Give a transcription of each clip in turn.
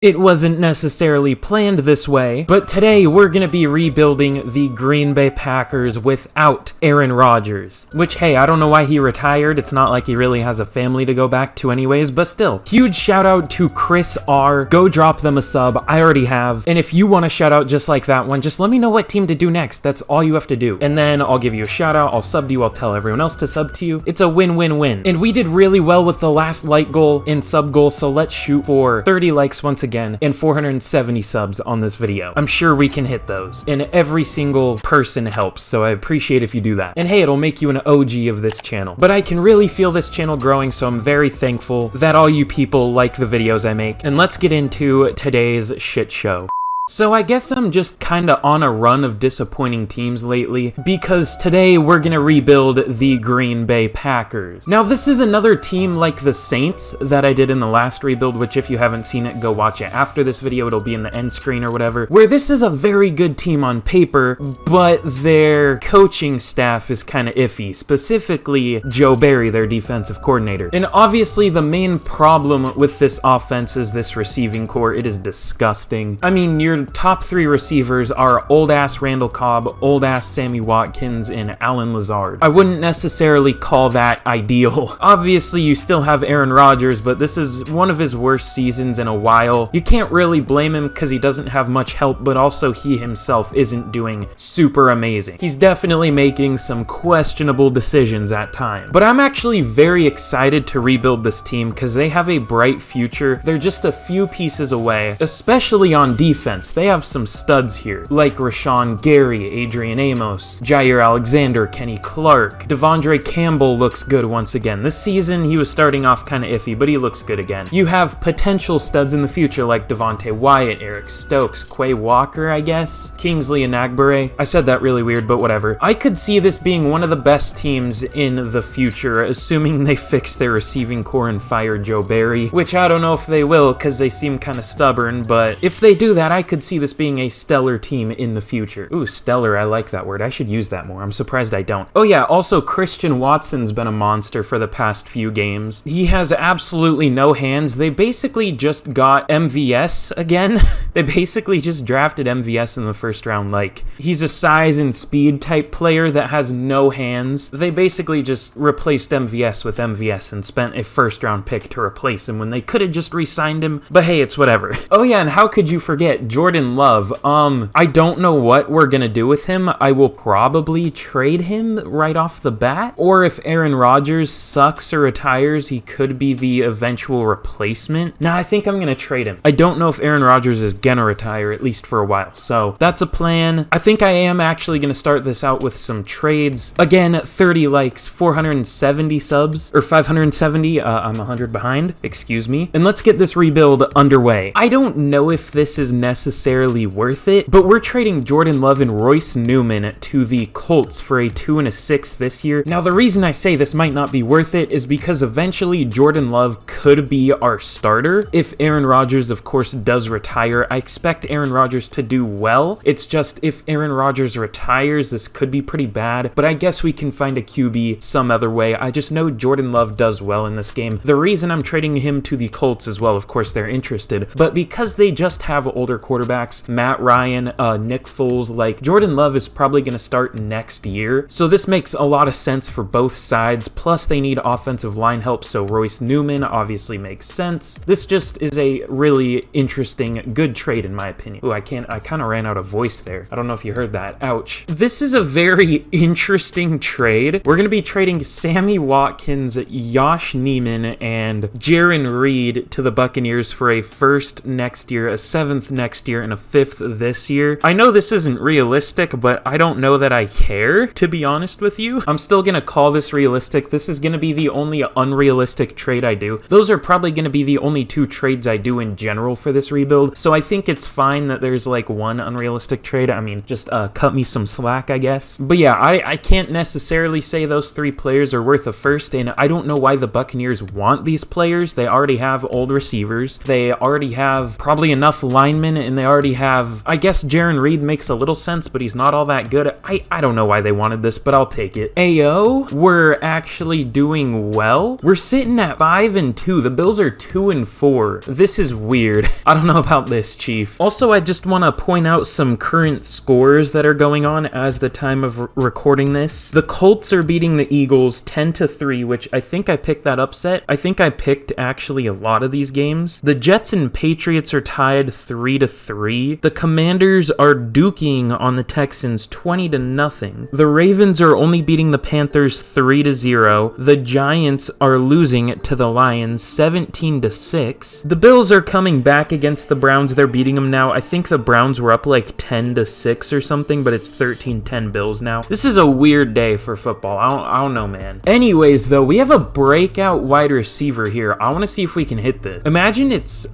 It wasn't necessarily planned this way, but today we're going to be rebuilding the Green Bay Packers without Aaron Rodgers. Which, hey, I don't know why he retired. It's not like he really has a family to go back to anyways, but still. Huge shout out to Chris R. Go drop them a sub. I already have. And if you want a shout out just like that one, just let me know what team to do next. That's all you have to do. And then I'll give you a shout out. I'll sub to you. I'll tell everyone else to sub to you. It's a win-win-win. And we did really well with the last like goal and sub goal, so let's shoot for 30 likes once again and 470 subs on this video. I'm sure we can hit those, and every single person helps, so I appreciate if you do that. And hey, it'll make you an OG of this channel. But I can really feel this channel growing, so I'm very thankful that all you people like the videos I make. And let's get into today's shit show. So I guess I'm just kinda on a run of disappointing teams lately, because today we're gonna rebuild the Green Bay Packers. Now this is another team like the Saints that I did in the last rebuild, which if you haven't seen it, go watch it after this video, it'll be in the end screen or whatever, where this is a very good team on paper, but their coaching staff is kinda iffy, specifically Joe Barry, their defensive coordinator. And obviously the main problem with this offense is this receiving core. It is disgusting. I mean, your top three receivers are old-ass Randall Cobb, old-ass Sammy Watkins, and Allen Lazard. I wouldn't necessarily call that ideal. Obviously, you still have Aaron Rodgers, but this is one of his worst seasons in a while. You can't really blame him because he doesn't have much help, but also he himself isn't doing super amazing. He's definitely making some questionable decisions at times. But I'm actually very excited to rebuild this team because they have a bright future. They're just a few pieces away, especially on defense. They have some studs here, like Rashawn Gary, Adrian Amos, Jair Alexander, Kenny Clark. Devondre Campbell looks good once again. This season, he was starting off kind of iffy, but he looks good again. You have potential studs in the future like Devontae Wyatt, Eric Stokes, Quay Walker, I guess, Kingsley Enagbare. I said that really weird, but whatever. I could see this being one of the best teams in the future, assuming they fix their receiving core and fire Joe Barry, which I don't know if they will because they seem kind of stubborn, but if they do that, I could see this being a stellar team in the future. Ooh, stellar, I like that word. I should use that more. I'm surprised I don't. Oh yeah, also Christian Watson's been a monster for the past few games. He has absolutely no hands. They basically just got MVS again. They basically just drafted MVS in the first round. Like, he's a size and speed type player that has no hands. They basically just replaced MVS with MVS and spent a first round pick to replace him when they could have just re-signed him. But hey, it's whatever. Oh yeah, and how could you forget Jordan Love? I don't know what we're gonna do with him. I will probably trade him right off the bat. Or if Aaron Rodgers sucks or retires, he could be the eventual replacement. Nah, I think I'm gonna trade him. I don't know if Aaron Rodgers is gonna retire, at least for a while. So that's a plan. I think I am actually gonna start this out with some trades. Again, 30 likes, 470 subs, or 570. I'm 100 behind, excuse me. And let's get this rebuild underway. I don't know if this is necessarily worth it, but we're trading Jordan Love and Royce Newman to the Colts for a 2 and a 6 this year. Now, the reason I say this might not be worth it is because eventually Jordan Love could be our starter. If Aaron Rodgers, of course, does retire, I expect Aaron Rodgers to do well. It's just if Aaron Rodgers retires, this could be pretty bad, but I guess we can find a QB some other way. I just know Jordan Love does well in this game. The reason I'm trading him to the Colts as well, of course, they're interested, but because they just have older quarterbacks, Matt Ryan, Nick Foles, like Jordan Love is probably going to start next year. So this makes a lot of sense for both sides. Plus they need offensive line help. So Royce Newman obviously makes sense. This just is a really interesting, good trade in my opinion. Ooh, I kind of ran out of voice there. I don't know if you heard that. Ouch. This is a very interesting trade. We're going to be trading Sammy Watkins, Josh Neiman, and Jaron Reed to the Buccaneers for a first next year, a 7th next year, and a 5th this year. I know this isn't realistic, but I don't know that I care, to be honest with you. I'm still gonna call this realistic. This is gonna be the only unrealistic trade I do. Those are probably gonna be the only 2 trades I do in general for this rebuild, so I think it's fine that there's like one unrealistic trade. I mean, just cut me some slack, I guess. But yeah, I can't necessarily say those 3 players are worth a first, and I don't know why the Buccaneers want these players. They already have old receivers. They already have probably enough linemen, and they already have, I guess Jaron Reed makes a little sense, but he's not all that good. I don't know why they wanted this, but I'll take it. AO, we're actually doing well. We're sitting at 5-2. The Bills are 2-4. This is weird. I don't know about this, Chief. Also, I just want to point out some current scores that are going on as the time of recording this. The Colts are beating the Eagles 10-3, which I think I picked that upset. I think I picked actually a lot of these games. The Jets and Patriots are tied 3-3. The Commanders are duking on the Texans 20-0. The Ravens are only beating the Panthers 3-0. The Giants are losing to the Lions 17-6. The Bills are coming back against the Browns. They're beating them now. I think the Browns were up like 10-6 or something, but it's 13-10 Bills now. This is a weird day for football. I don't know, man. Anyways, though, we have a breakout wide receiver here. I want to see if we can hit this. Imagine it's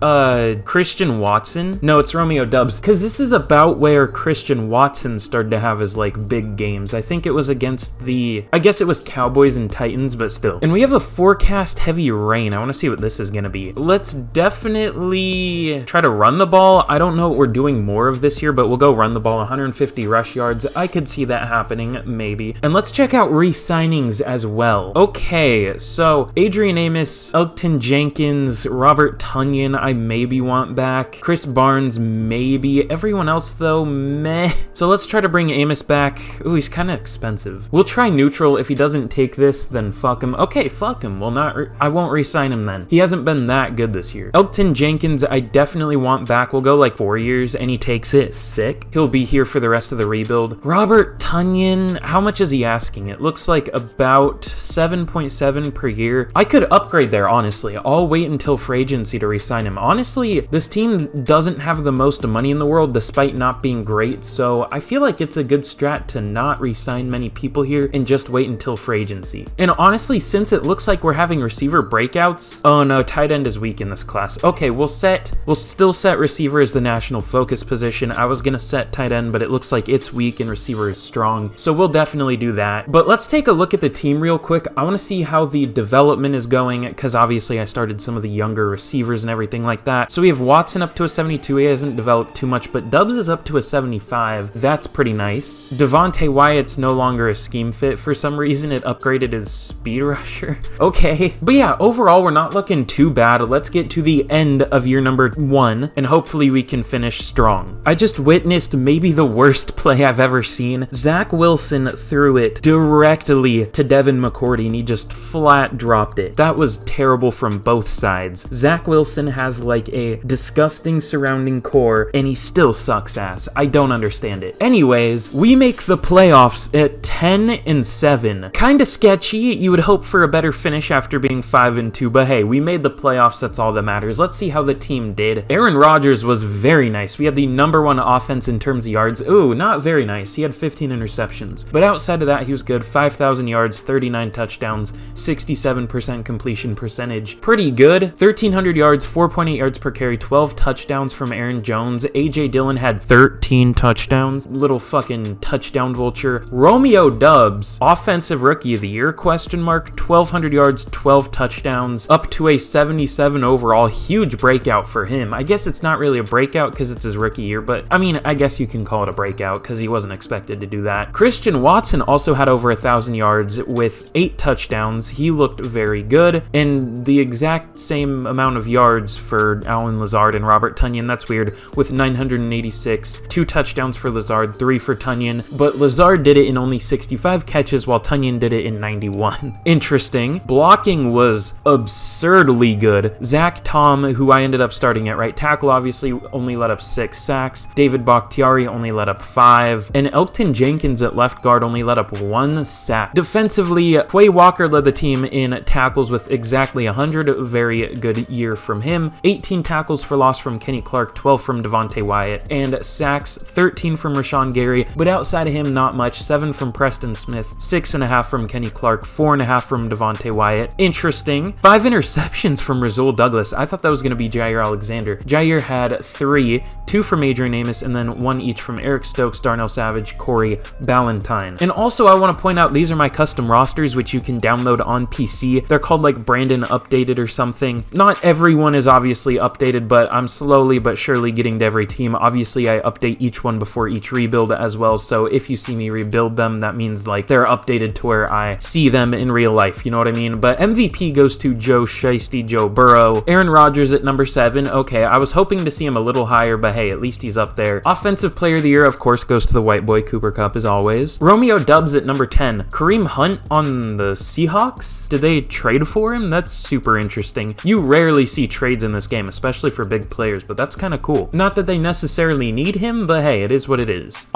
Christian Watson. No, it's Romeo Doubs, because this is about where Christian Watson started to have his like big games. I think it was against I guess it was Cowboys and Titans, but still. And we have a forecast heavy rain. I want to see what this is going to be. Let's definitely try to run the ball. I don't know what we're doing more of this year, but we'll go run the ball. 150 rush yards. I could see that happening, maybe. And let's check out re-signings as well. Okay, so Adrian Amos, Elgton Jenkins, Robert Tonyan, I maybe want back. Chris Barnes, maybe. Everyone else, though, meh. So let's try to bring Amos back. Ooh, he's kind of expensive. We'll try neutral. If he doesn't take this, then fuck him. Okay, fuck him. Well, I won't re-sign him then. He hasn't been that good this year. Elgton Jenkins, I definitely want back. We'll go like 4 years, and he takes it. Sick. He'll be here for the rest of the rebuild. Robert Tonyan, how much is he asking? It looks like about 7.7 per year. I could upgrade there, honestly. I'll wait until free agency to re-sign him. Honestly, this team doesn't have the most money in the world despite not being great, so I feel like it's a good strat to not re-sign many people here and just wait until free agency. And honestly, since it looks like we're having receiver breakouts, oh no, tight end is weak in this class. Okay, we'll still set receiver as the national focus position. I was gonna set tight end, but it looks like it's weak and receiver is strong, so we'll definitely do that. But let's take a look at the team real quick. I want to see how the development is going, because obviously I started some of the younger receivers and everything like that. So we have Watson up to a 72. He hasn't developed too much, but Dubs is up to a 75. That's pretty nice. Devontae Wyatt's no longer a scheme fit. For some reason, it upgraded his speed rusher. Okay. But yeah, overall, we're not looking too bad. Let's get to the end of year number 1, and hopefully we can finish strong. I just witnessed maybe the worst play I've ever seen. Zach Wilson threw it directly to Devin McCourty, and he just flat dropped it. That was terrible from both sides. Zach Wilson has like a disgusting surrounding core, and he still sucks ass. I don't understand it. Anyways, we make the playoffs at 10-7. Kinda sketchy. You would hope for a better finish after being 5-2, but hey, we made the playoffs. That's all that matters. Let's see how the team did. Aaron Rodgers was very nice. We had the #1 offense in terms of yards. Ooh, not very nice. He had 15 interceptions, but outside of that, he was good. 5,000 yards, 39 touchdowns, 67% completion percentage. Pretty good. 1,300 yards, 4.8 yards per carry, 12 touchdowns from Aaron Jones. A.J. Dillon had 13 touchdowns. Little fucking touchdown vulture. Romeo Doubs, offensive rookie of the year, question mark. 1,200 yards, 12 touchdowns, up to a 77 overall. Huge breakout for him. I guess it's not really a breakout because it's his rookie year, but I mean, I guess you can call it a breakout because he wasn't expected to do that. Christian Watson also had over 1,000 yards with 8 touchdowns. He looked very good, and the exact same amount of yards for Allen Lazard and Robert Tonyan. That's weird, with 986. 2 touchdowns for Lazard, 3 for Tonyan, but Lazard did it in only 65 catches while Tonyan did it in 91. Interesting. Blocking was absurdly good. Zach Tom, who I ended up starting at right tackle, obviously only let up 6 sacks. David Bakhtiari only let up 5, and Elgton Jenkins at left guard only let up 1 sack. Defensively, Quay Walker led the team in tackles with exactly 100. Very good year from him. 18 tackles for loss from Kenny Clark, 12 from Devontae Wyatt, and sacks 13 from Rashawn Gary, but outside of him, not much. 7 from Preston Smith, 6.5 from Kenny Clark, 4.5 from Devontae Wyatt. Interesting. 5 interceptions from Rasul Douglas. I thought that was going to be Jair Alexander. Jair had 3, 2 from Adrian Amos, and then 1 each from Eric Stokes, Darnell Savage, Corey Ballantyne. And also, I want to point out, these are my custom rosters, which you can download on PC. They're called like Brandon Updated or something. Not everyone is obviously updated, but I'm slowly but surely getting to every team. Obviously, I update each one before each rebuild as well, so if you see me rebuild them, that means like they're updated to where I see them in real life, you know what I mean? But MVP goes to Joe Shiesty, Joe Burrow. Aaron Rodgers at number 7. Okay, I was hoping to see him a little higher, but hey, at least he's up there. Offensive Player of the Year, of course, goes to the white boy Cooper Kupp as always. Romeo Doubs at number 10. Kareem Hunt on the Seahawks? Did they trade for him? That's super interesting. You rarely see trades in this game, especially for big players, but that's kind of cool. Not that they necessarily need him, but hey, it is what it is.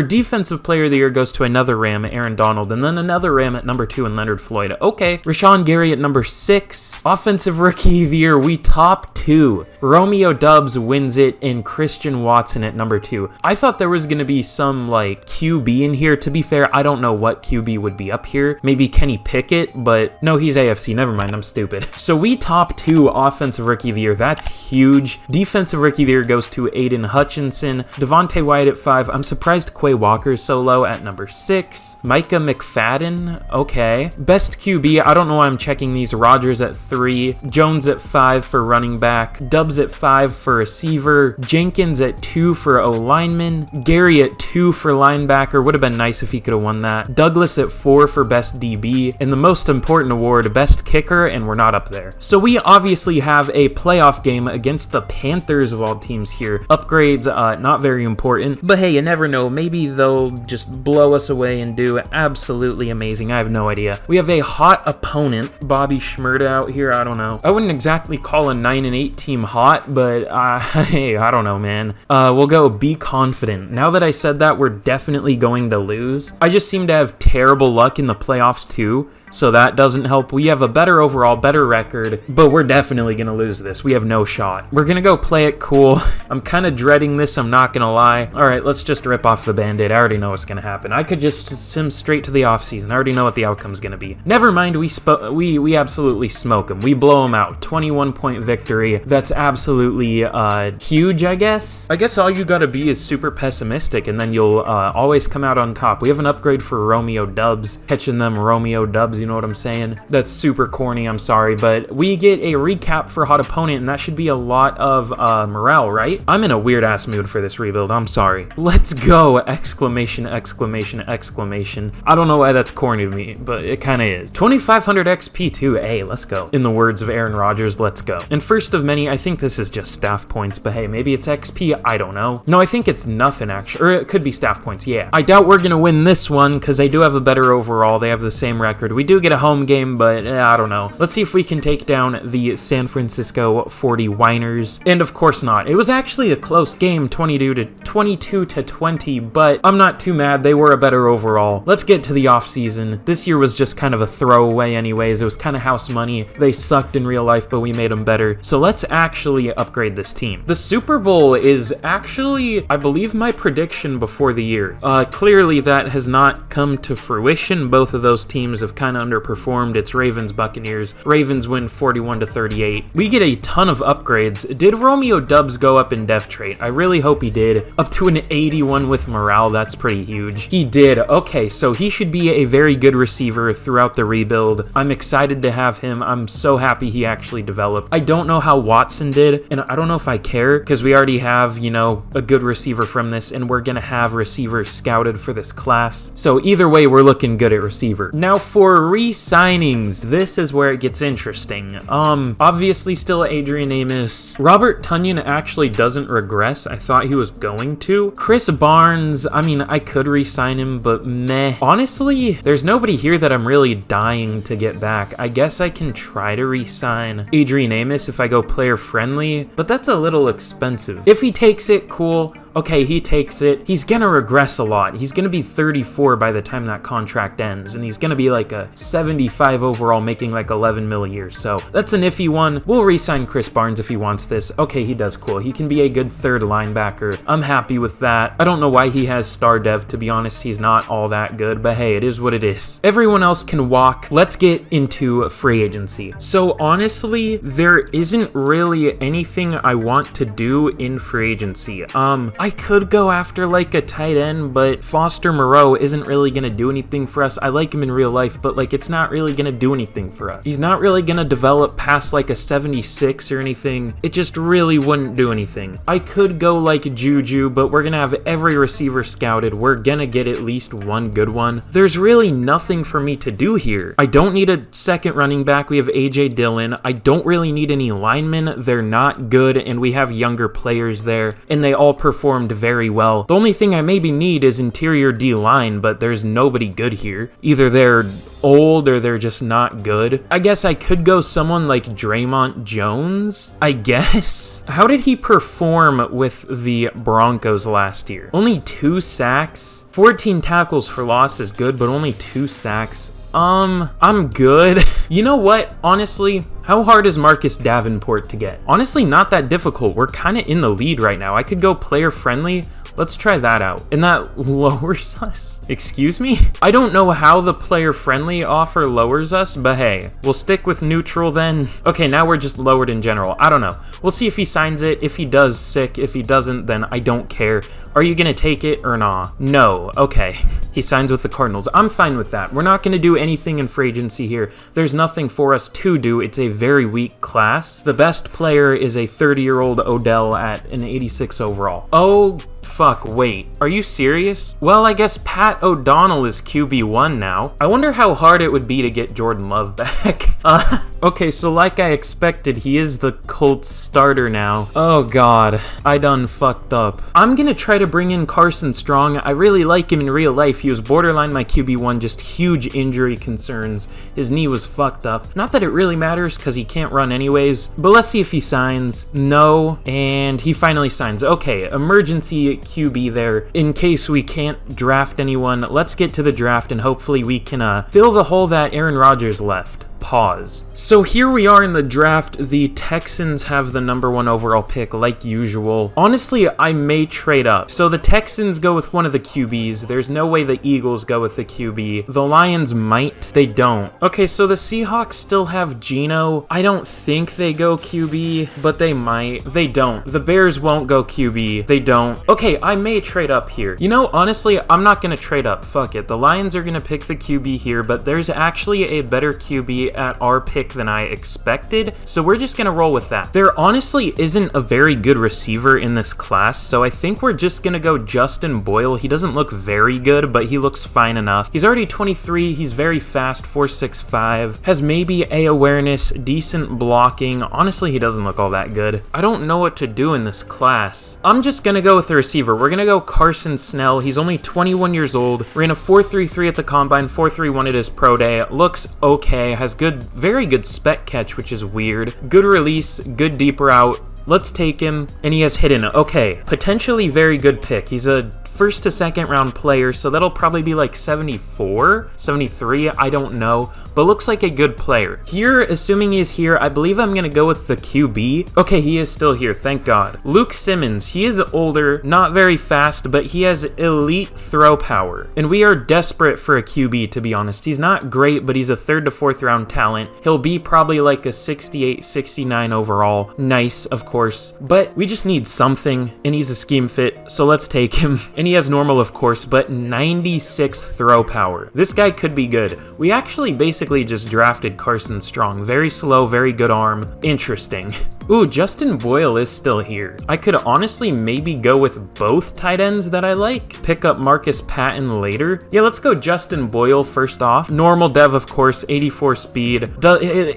Defensive Player of the Year goes to another Ram, Aaron Donald, and then another Ram at number 2 and Leonard Floyd. Okay. Rashawn Gary at number 6. Offensive Rookie of the Year, we top 2. Romeo Doubs wins it, and Christian Watson at number 2. I thought there was going to be some like QB in here. To be fair, I don't know what QB would be up here. Maybe Kenny Pickett, but no, he's AFC. Never mind, I'm stupid. So we top 2 Offensive Rookie of the Year. That's huge. Defensive Rookie of the Year goes to Aiden Hutchinson. Devontae Wyatt at 5. I'm surprised Quay Walker's so low at number 6. Micah McFadden. Okay. Best QB, I don't know why I'm checking these. Rodgers at 3. Jones at 5 for running back. Dubs at 5 for receiver. Jenkins at 2 for O-lineman. Gary at 2 for linebacker. Would have been nice if he could have won that. Douglas at 4 for best DB. And the most important award, best kicker, and we're not up there. So we obviously have a playoff game against the Panthers of all teams here. Upgrades, not very important. But hey, you never know. Maybe they'll just blow us away and do absolutely amazing. I have no idea. We have a hot opponent, Bobby Schmurda out here. I don't know. I wouldn't exactly call a 9-8 team hot, but hey, I don't know, man. We'll go be confident. Now that I said that, we're definitely going to lose. I just seem to have terrible luck in the playoffs too, so that doesn't help. We have a better overall, better record, but we're definitely going to lose this. We have no shot. We're going to go play it cool. I'm kind of dreading this, I'm not going to lie. All right, let's just rip off the Band-Aid. I already know what's going to happen. I could just sim straight to the offseason. I already know what the outcome's going to be. Never mind, we absolutely smoke them. We blow them out. 21-point victory. That's absolutely huge, I guess. I guess all you got to be is super pessimistic, and then you'll always come out on top. We have an upgrade for Romeo Doubs. Catching them Romeo Doubs, you know what I'm saying? That's super corny, I'm sorry, but we get a recap for hot opponent, and that should be a lot of morale, right? I'm in a weird ass mood for this rebuild, I'm sorry. Let's go! Exclamation, exclamation, exclamation. I don't know why that's corny to me, but it kind of is. 2500 XP too, hey, let's go. In the words of Aaron Rodgers, let's go. And first of many, I think this is just staff points, but hey, maybe it's XP, I don't know. No, I think it's nothing actually, or it could be staff points, yeah. I doubt we're gonna win this one, because they do have a better overall, they have the same record. We do get a home game, but I don't know. Let's see if we can take down the San Francisco 40 Whiners. And of course not. It was actually a close game, 22 to 20, but I'm not too mad. They were a better overall. Let's get to the offseason. This year was just kind of a throwaway anyways. It was kind of house money. They sucked in real life, but we made them better. So let's actually upgrade this team. The Super Bowl is actually, I believe, my prediction before the year. Clearly that has not come to fruition. Both of those teams have kind of underperformed. It's Ravens, Buccaneers. Ravens win 41 to 38. We get a ton of upgrades. Did Romeo Doubs go up in dev trait? I really hope he did. Up to an 81 with morale. That's pretty huge. He did. Okay, so he should be a very good receiver throughout the rebuild. I'm excited to have him. I'm so happy he actually developed. I don't know how Watson did, and I don't know if I care, because we already have, you know, a good receiver from this, and we're gonna have receivers scouted for this class. So either way, we're looking good at receiver. Now for re-signings, this is where it gets interesting. Obviously still Adrian Amos. Robert Tonyan actually doesn't regress. I thought he was going to. Chris Barnes, I mean, I could re-sign him, but meh. Honestly, there's nobody here that I'm really dying to get back. I guess I can try to re-sign Adrian Amos if I go player friendly, but that's a little expensive. If he takes it, cool. Okay, he takes it. He's gonna regress a lot. He's gonna be 34 by the time that contract ends, and he's gonna be like a 75 overall, making like 11 mil a year. So that's an iffy one. We'll re-sign Chris Barnes if he wants this. Okay, he does cool. He can be a good third linebacker. I'm happy with that. I don't know why he has star dev, to be honest. He's not all that good, but hey, it is what it is. Everyone else can walk. Let's get into free agency. So honestly, there isn't really anything I want to do in free agency. I could go after like a tight end, but Foster Moreau isn't really gonna do anything for us. I like him in real life, but like it's not really gonna do anything for us. He's not really gonna develop past like a 76 or anything. It just really wouldn't do anything. I could go like Juju, but we're gonna have every receiver scouted. We're gonna get at least one good one. There's really nothing for me to do here. I don't need a second running back. We have AJ Dillon. I don't really need any linemen. They're not good, and we have younger players there, and they all performed very well. The only thing I maybe need is interior D-line, but there's nobody good here. Either they're old or they're just not good. I guess I could go someone like Draymond Jones, I guess. How did he perform with the Broncos last year? Only 2 sacks. 14 tackles for loss is good, but only 2 sacks. I'm good. You know what? Honestly, how hard is Marcus Davenport to get? Honestly, not that difficult. We're kind of in the lead right now. I could go player friendly. Let's try that out. And that lowers us? Excuse me? I don't know how the player-friendly offer lowers us, but hey, we'll stick with neutral then. Okay, now we're just lowered in general. I don't know. We'll see if he signs it. If he does, sick. If he doesn't, then I don't care. Are you gonna take it or nah? No. Okay. He signs with the Cardinals. I'm fine with that. We're not gonna do anything in free agency here. There's nothing for us to do. It's a very weak class. The best player is a 30-year-old Odell at an 86 overall. Oh, fuck, wait. Are you serious? Well, I guess Pat O'Donnell is QB1 now. I wonder how hard it would be to get Jordan Love back. Okay, so like I expected, he is the Colts starter now. Oh god, I done fucked up. I'm gonna try to bring in Carson Strong. I really like him in real life. He was borderline my QB1, just huge injury concerns. His knee was fucked up. Not that it really matters because he can't run anyways, but let's see if he signs. No, and he finally signs. Okay, emergency QB there in case we can't draft anyone. Let's get to the draft and hopefully we can fill the hole that Aaron Rodgers left. Pause. So here we are in the draft. The Texans have the #1 overall pick like usual. Honestly, I may trade up. So the Texans go with one of the QBs. There's no way the Eagles go with the QB. The Lions might. They don't. Okay, so the Seahawks still have Geno. I don't think they go QB, but they might. They don't. The Bears won't go QB. They don't. Okay, I may trade up here. You know, honestly, I'm not going to trade up. Fuck it. The Lions are going to pick the QB here, but there's actually a better QB at our pick than I expected, so we're just gonna roll with that. There honestly isn't a very good receiver in this class, so I think we're just gonna go Justin Boyle. He doesn't look very good, but he looks fine enough. He's already 23, he's very fast, 4.65, has maybe A awareness, decent blocking. Honestly, he doesn't look all that good. I don't know what to do in this class. I'm just gonna go with the receiver. We're gonna go Carson Snell. He's only 21 years old, ran a 4.33 at the combine, 4.31 at his pro day. Looks okay, has good, very good spec catch, which is weird. Good release, good deep route. Let's take him, and he has hidden. Okay, potentially very good pick. He's a first to second round player, so that'll probably be like 74, 73, I don't know, but looks like a good player. Here, assuming he is here, I believe I'm gonna go with the QB. Okay, he is still here, thank God. Luke Simmons, he is older, not very fast, but he has elite throw power, and we are desperate for a QB, to be honest. He's not great, but he's a 3rd to 4th round talent. He'll be probably like a 68, 69 overall. Nice, of course, but we just need something, and he's a scheme fit, so let's take him. And he has normal, of course, but 96 throw power. This guy could be good. We actually basically just drafted Carson Strong. Very slow, very good arm. Interesting. Ooh, Justin Boyle is still here. I could honestly maybe go with both tight ends that I like. Pick up Marcus Patton later. Yeah, let's go Justin Boyle first off. Normal dev, of course, 84 speed.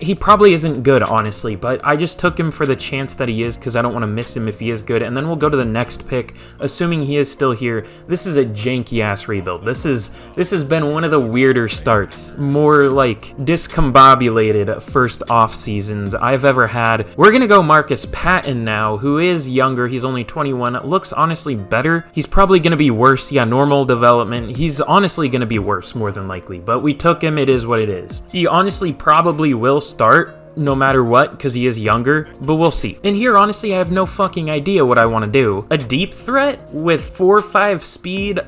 He probably isn't good, honestly, but I just took him for the chance that he is because I don't want to miss him if he is good. And then we'll go to the next pick, assuming he is still here. This is a janky-ass rebuild. This has been one of the weirder starts. More like discombobulated first off seasons I've ever had. We're gonna go Marcus Patton now, who is younger. He's only 21. Looks honestly better. He's probably gonna be worse. Yeah, normal development. He's honestly gonna be worse, more than likely. But we took him. It is what it is. He honestly probably will start no matter what, because he is younger, but we'll see. And here, honestly, I have no fucking idea what I want to do. A deep threat with 4.5 speed?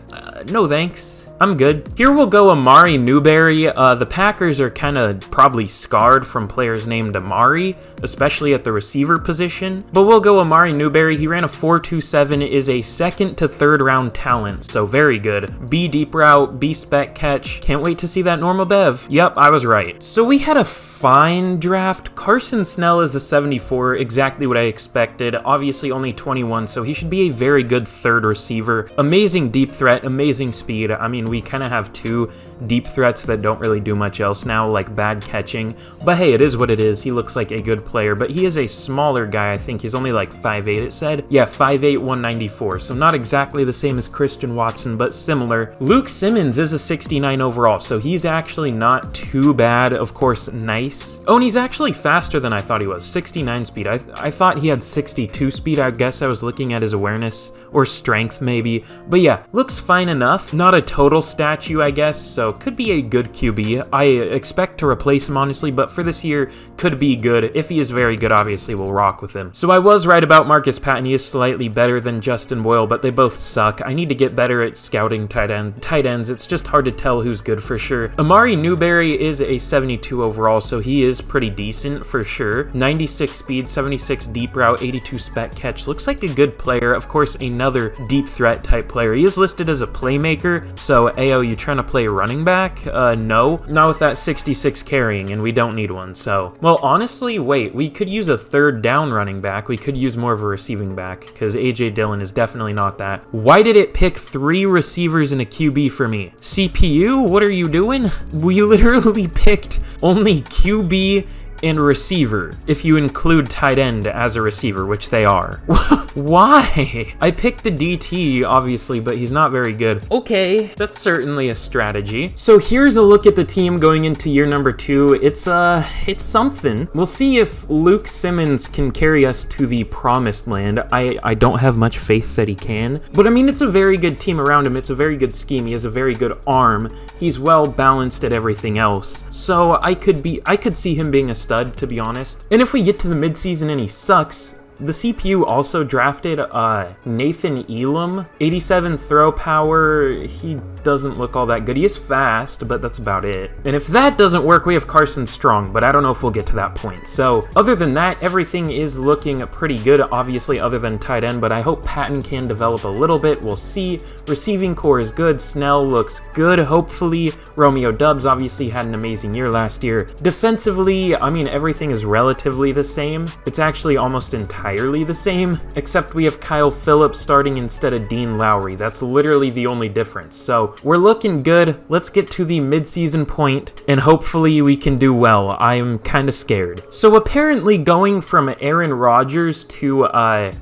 No thanks. I'm good. Here we'll go Amari Newberry. The Packers are kind of probably scarred from players named Amari, especially at the receiver position. But we'll go Amari Newberry. He ran a 4.27, is a second to third round talent, so very good. B deep route, B spec catch. Can't wait to see that normal bev. Yep, I was right. So we had a fine draft. Carson Snell is a 74, exactly what I expected. Obviously only 21, so he should be a very good third receiver. Amazing deep threat, amazing speed. I mean, we kind of have two deep threats that don't really do much else now, like bad catching. But hey, it is what it is. He looks like a good player, but he is a smaller guy. I think he's only like 5'8", it said. Yeah, 5'8", 194, so not exactly the same as Christian Watson, but similar. Luke Simmons is a 69 overall, so he's actually not too bad. Of course, nice. Oh, and he's actually faster than I thought he was. 69 speed. I thought he had 62 speed. I guess I was looking at his awareness or strength maybe. But yeah, looks fine enough. Not a total statue, I guess, so could be a good QB. I expect to replace him, honestly, but for this year, could be good. If he is very good, obviously, we'll rock with him. So I was right about Marcus Patton. He is slightly better than Justin Boyle, but they both suck. I need to get better at scouting tight ends. It's just hard to tell who's good for sure. Amari Newberry is a 72 overall, so he is pretty decent for sure. 96 speed, 76 deep route, 82 spec catch. Looks like a good player. Of course, another deep threat type player. He is listed as a playmaker, so AO, you trying to play running back? No. Not with that 66 carrying, and we don't need one, so. Well, honestly, wait, we could use a third down running back. We could use more of a receiving back, because AJ Dillon is definitely not that. Why did it pick 3 receivers and a QB for me? CPU, what are you doing? We literally picked only QB and receiver, if you include tight end as a receiver, which they are. Why? I picked the DT, obviously, but he's not very good. Okay, that's certainly a strategy. So here's a look at the team going into year number 2. It's something. We'll see if Luke Simmons can carry us to the promised land. I don't have much faith that he can, but I mean, it's a very good team around him. It's a very good scheme. He has a very good arm. He's well balanced at everything else. So I could see him being a stud, to be honest. And if we get to the midseason and he sucks, the CPU also drafted Nathan Elam, 87 throw power. He doesn't look all that good. He is fast, but that's about it. And if that doesn't work, we have Carson Strong, but I don't know if we'll get to that point. So other than that, everything is looking pretty good, obviously, other than tight end, but I hope Patton can develop a little bit. We'll see. Receiving core is good. Snell looks good, hopefully. Romeo Doubs obviously had an amazing year last year. Defensively, I mean, everything is relatively the same. It's actually almost entirely the same, except we have Kyle Phillips starting instead of Dean Lowry. That's literally the only difference. So we're looking good. Let's get to the midseason point, and hopefully we can do well. I'm kind of scared. So apparently going from Aaron Rodgers to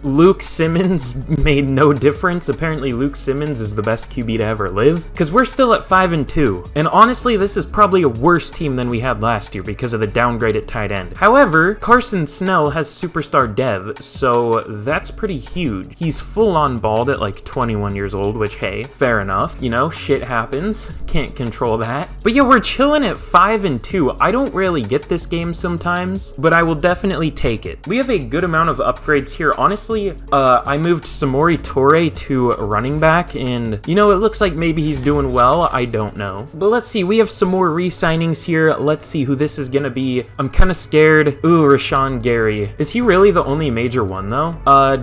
Luke Simmons made no difference. Apparently Luke Simmons is the best QB to ever live, because we're still at 5-2. And honestly, this is probably a worse team than we had last year because of the downgrade at tight end. However, Carson Snell has superstar dev, so that's pretty huge. He's full on bald at like 21 years old, which hey, fair enough. You know, shit happens. Can't control that. But yeah, we're chilling at 5-2. I don't really get this game sometimes, but I will definitely take it. We have a good amount of upgrades here. Honestly, I moved Samori Toure to running back, and you know, it looks like maybe he's doing well. I don't know. But let's see. We have some more re-signings here. Let's see who this is gonna be. I'm kind of scared. Ooh, Rashawn Gary. Is he really the only major one though?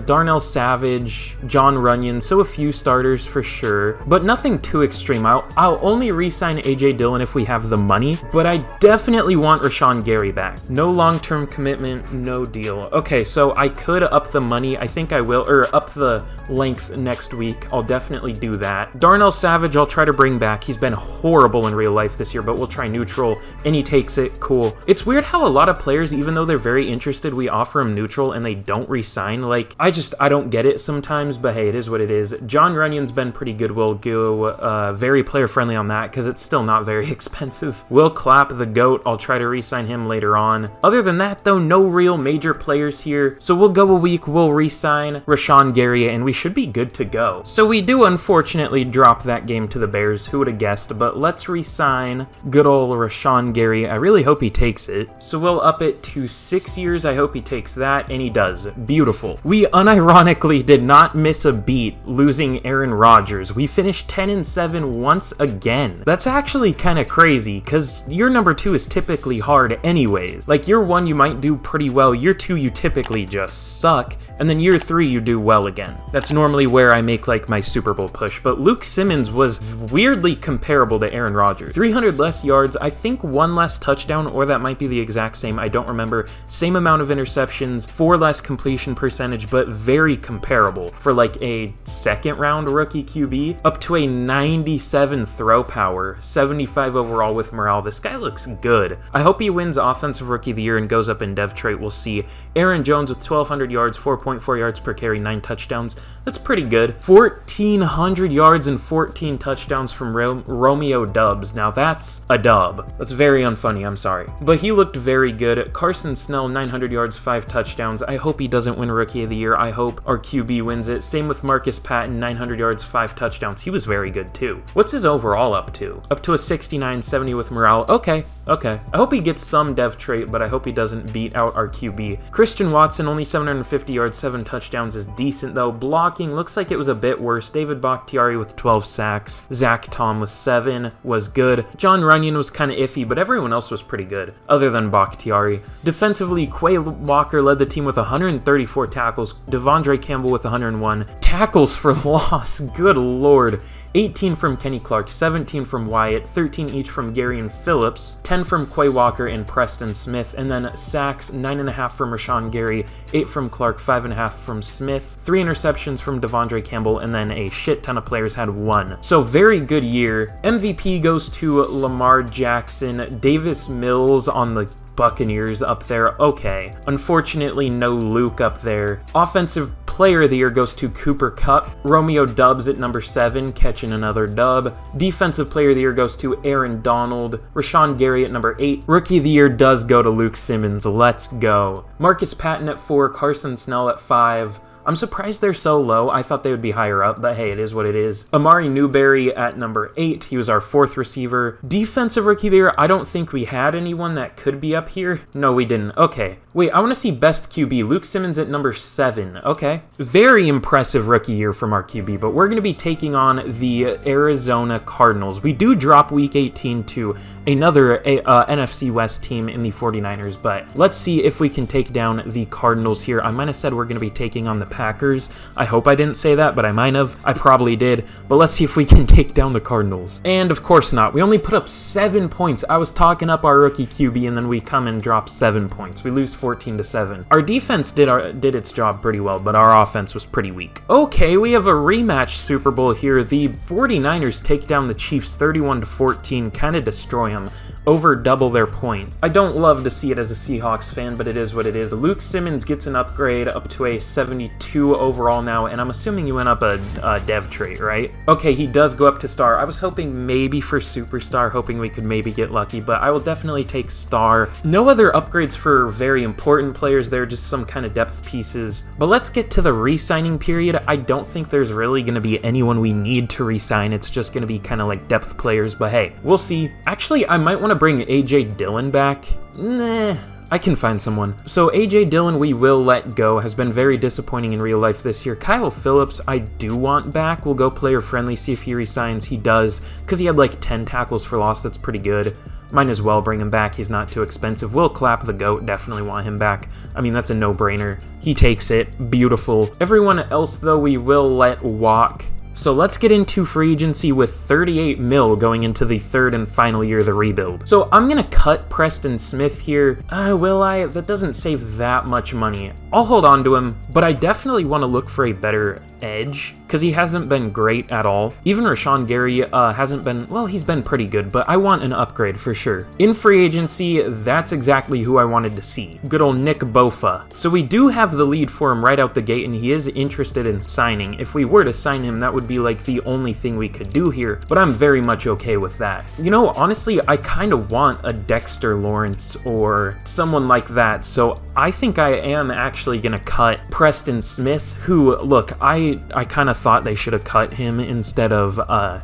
Darnell Savage, John Runyon, so a few starters for sure, but nothing too extreme. I'll only re-sign AJ Dillon if we have the money, but I definitely want Rashawn Gary back. No long-term commitment, no deal. Okay, so I could up the money. I think I will, or up the length next week. I'll definitely do that. Darnell Savage, I'll try to bring back. He's been horrible in real life this year, but we'll try neutral, and he takes it. Cool. It's weird how a lot of players, even though they're very interested, we offer them neutral and they don't re-sign. Like, I don't get it sometimes, but hey, it is what it is. John Runyon's been pretty good. We'll go very player friendly on that because it's still not very expensive. Will Clapp, the GOAT, I'll try to re-sign him later on. Other than that though, no real major players here. So we'll go a week, we'll re-sign Rashawn Gary, and we should be good to go. So we do unfortunately drop that game to the Bears, who would have guessed, but let's re-sign good old Rashawn Gary. I really hope he takes it. So we'll up it to 6 years. I hope he takes that, and he does. was beautiful. We unironically did not miss a beat losing Aaron Rodgers. We finished 10-7 once again. That's actually kind of crazy because year number 2 is typically hard anyways. Like year 1 you might do pretty well, year 2 you typically just suck, and then year 3 you do well again. That's normally where I make like my Super Bowl push, but Luke Simmons was weirdly comparable to Aaron Rodgers. 300 less yards, I think 1 less touchdown, or that might be the exact same, I don't remember. Same amount of interceptions, 4 less completion percentage, but very comparable for like a second round rookie QB. Up to a 97 throw power, 75 overall with morale. This guy looks good. I hope he wins Offensive Rookie of the Year and goes up in dev trait. We'll see. Aaron Jones with 1,200 yards, 4.4 yards per carry, 9 touchdowns. That's pretty good. 1,400 yards and 14 touchdowns from Romeo Dubs. Now that's a dub. That's very unfunny, I'm sorry. But he looked very good. Carson Snell, 900 yards, 5 touchdowns. I hope he doesn't win Rookie of the Year. I hope our QB wins it. Same with Marcus Patton, 900 yards, 5 touchdowns. He was very good too. What's his overall up to? Up to a 69-70 with morale. Okay. I hope he gets some dev trait, but I hope he doesn't beat out our QB. Christian Watson, only 750 yards, 7 touchdowns is decent though. Blocking looks like it was a bit worse. David Bakhtiari with 12 sacks. Zach Tom with 7 was good. John Runyon was kind of iffy, but everyone else was pretty good, other than Bakhtiari. Defensively, Quay Walker led the team with 134 tackles. Devondre Campbell with 101. Tackles for loss, good lord. 18 from Kenny Clark, 17 from Wyatt, 13 each from Gary and Phillips, 10 from Quay Walker and Preston Smith, and then sacks, 9.5 from Rashawn Gary, 8 from Clark, 5.5 from Smith, 3 interceptions from Devondre Campbell, and then a shit ton of players had 1. So very good year. MVP goes to Lamar Jackson. Davis Mills on the Buccaneers up there, okay. Unfortunately, no Luke up there. Offensive Player of the Year goes to Cooper Kupp. Romeo Dubs at number 7, catching another dub. Defensive Player of the Year goes to Aaron Donald. Rashawn Gary at number 8. Rookie of the Year does go to Luke Simmons. Let's go. Marcus Patton at 4. Carson Snell at 5. I'm surprised they're so low. I thought they would be higher up, but hey, it is what it is. Amari Newberry at number 8. He was our 4th receiver. Defensive Rookie of the Year, I don't think we had anyone that could be up here. No, we didn't. Okay. Wait, I want to see best QB. Luke Simmons at number 7. Okay. Very impressive rookie year from our QB, but we're going to be taking on the Arizona Cardinals. We do drop week 18 to another NFC West team in the 49ers, but let's see if we can take down the Cardinals here. I might have said we're going to be taking on the Packers. I hope I didn't say that, but I might have. I probably did, but let's see if we can take down the Cardinals. And of course not. We only put up 7 points. I was talking up our rookie QB, and then we come and drop 7 points. We lose 14-7. Our defense did its job pretty well, but our offense was pretty weak. Okay, we have a rematch Super Bowl here. The 49ers take down the Chiefs 31-14, kind of destroy them. Over double their points. I don't love to see it as a Seahawks fan, but it is what it is. Luke Simmons gets an upgrade up to a 72 overall now, and I'm assuming you went up a dev trait, right? Okay, he does go up to star. I was hoping maybe for superstar, hoping we could maybe get lucky, but I will definitely take star. No other upgrades for very important players there, just some kind of depth pieces. But let's get to the re-signing period. I don't think there's really going to be anyone we need to re-sign. It's just going to be kind of like depth players, but hey, we'll see. Actually, I might want to bring AJ Dillon back. Nah, I can find someone. So AJ Dillon we will let go. Has been very disappointing in real life this year. Kyle Phillips I do want back. We'll go player friendly, see if he resigns. He does, because he had like 10 tackles for loss. That's pretty good. Might as well bring him back. He's not too expensive. Will Clapp the GOAT, definitely want him back. I mean, that's a no-brainer. He takes it. Beautiful. Everyone else, though, we will let walk. So let's get into free agency with 38 mil going into the 3rd and final year of the rebuild. So I'm going to cut Preston Smith here. Will I? That doesn't save that much money. I'll hold on to him, but I definitely want to look for a better edge because he hasn't been great at all. Even Rashawn Gary hasn't been, well, he's been pretty good, but I want an upgrade for sure. In free agency, that's exactly who I wanted to see. Good old Nick Bofa. So we do have the lead for him right out the gate, and he is interested in signing. If we were to sign him, that would be be like the only thing we could do here, but I'm very much okay with that. You know, honestly, I kind of want a Dexter Lawrence or someone like that, so I think I am actually gonna cut Preston Smith, who, look, I kind of thought they should have cut him instead of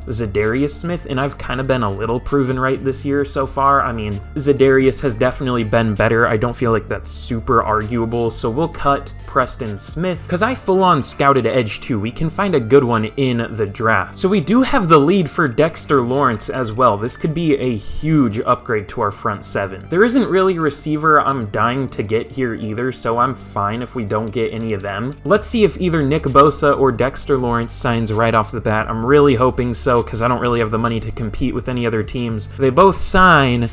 Zadarius Smith, and I've kind of been a little proven right this year so far. I mean, Zadarius has definitely been better. I don't feel like that's super arguable, so we'll cut Preston Smith, because I full-on scouted edge too. We can find a good one in the draft. So we do have the lead for Dexter Lawrence as well. This could be a huge upgrade to our front seven. There isn't really a receiver I'm dying to get here either, so I'm fine if we don't get any of them. Let's see if either Nick Bosa or Dexter Lawrence signs right off the bat. I'm really hoping so, because I don't really have the money to compete with any other teams. They both sign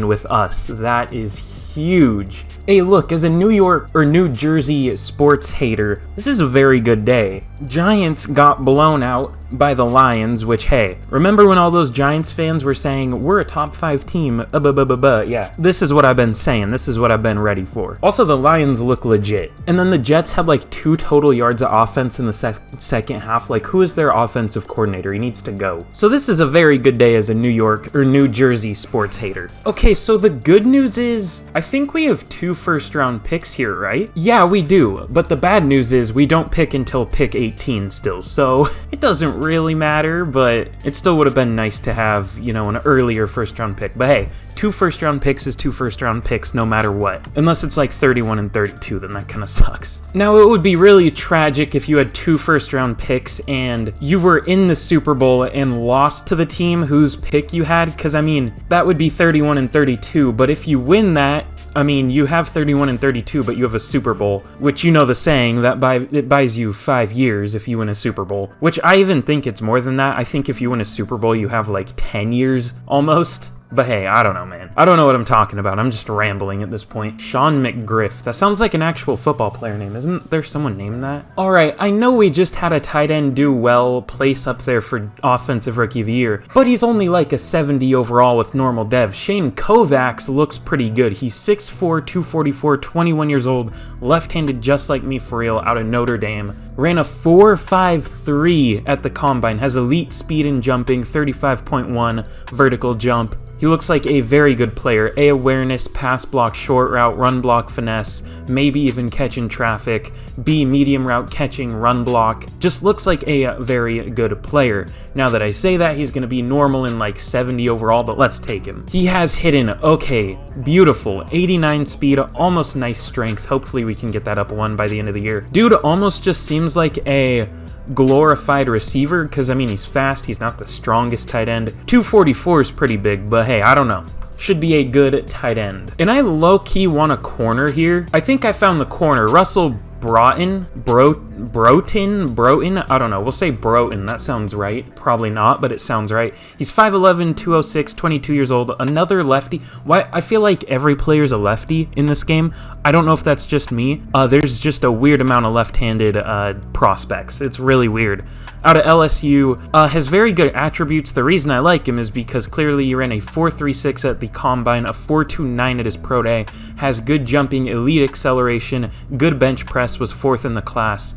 with us. That is huge. Hey, look, as a New York or New Jersey sports hater, this is a very good day. Giants got blown out by the Lions, which, hey, remember when all those Giants fans were saying, we're a top 5 team, yeah, this is what I've been saying, this is what I've been ready for. Also, the Lions look legit. And then the Jets had like 2 total yards of offense in the second half. Like, who is their offensive coordinator? He needs to go. So this is a very good day as a New York or New Jersey sports hater. Okay, so the good news is, I think we have 2 first-round picks here, right? Yeah, we do. But the bad news is we don't pick until pick 18 still, so it doesn't really matter, but it still would have been nice to have, you know, an earlier first-round pick. But hey, 2 first-round picks is 2 first-round picks no matter what. Unless it's like 31 and 32, then that kind of sucks. Now, it would be really tragic if you had 2 first-round picks and you were in the Super Bowl and lost to the team whose pick you had, because, I mean, that would be 31 and 32, but if you win that, I mean, you have 31 and 32, but you have a Super Bowl, which, you know the saying, that it buys you 5 years if you win a Super Bowl, which I even think it's more than that. I think if you win a Super Bowl, you have like 10 years almost. But hey, I don't know, man. I don't know what I'm talking about. I'm just rambling at this point. Sean McGriff. That sounds like an actual football player name. Isn't there someone named that? All right, I know we just had a tight end do well, place up there for Offensive Rookie of the Year, but he's only like a 70 overall with normal dev. Shane Kovacs looks pretty good. He's 6'4", 244, 21 years old, left-handed just like me for real, out of Notre Dame. Ran a 4.53 at the combine, has elite speed and jumping, 35.1 vertical jump. He looks like a very good player. A, awareness, pass block, short route, run block, finesse, maybe even catching traffic. B, medium route, catching, run block. Just looks like a very good player. Now that I say that, he's going to be normal in like 70 overall, but let's take him. He has hidden, okay, beautiful, 89 speed, almost nice strength. Hopefully we can get that up 1 by the end of the year. Dude almost just seems like a glorified receiver, because I mean, he's fast, he's not the strongest tight end. 244 is pretty big, but hey, I don't know. Should be a good tight end. And I low-key want a corner here. I think I found the corner. Russell Broughton, I don't know, we'll say Broughton, that sounds right. Probably not, but it sounds right. He's 5'11", 206, 22 years old, another lefty. Why? I feel like every player's a lefty in this game. I don't know if that's just me. There's just a weird amount of left-handed prospects. It's really weird. Out of LSU, has very good attributes. The reason I like him is because clearly he ran a 4.36 at the combine, a 4.29 at his pro day, has good jumping, elite acceleration, good bench press, was 4th in the class.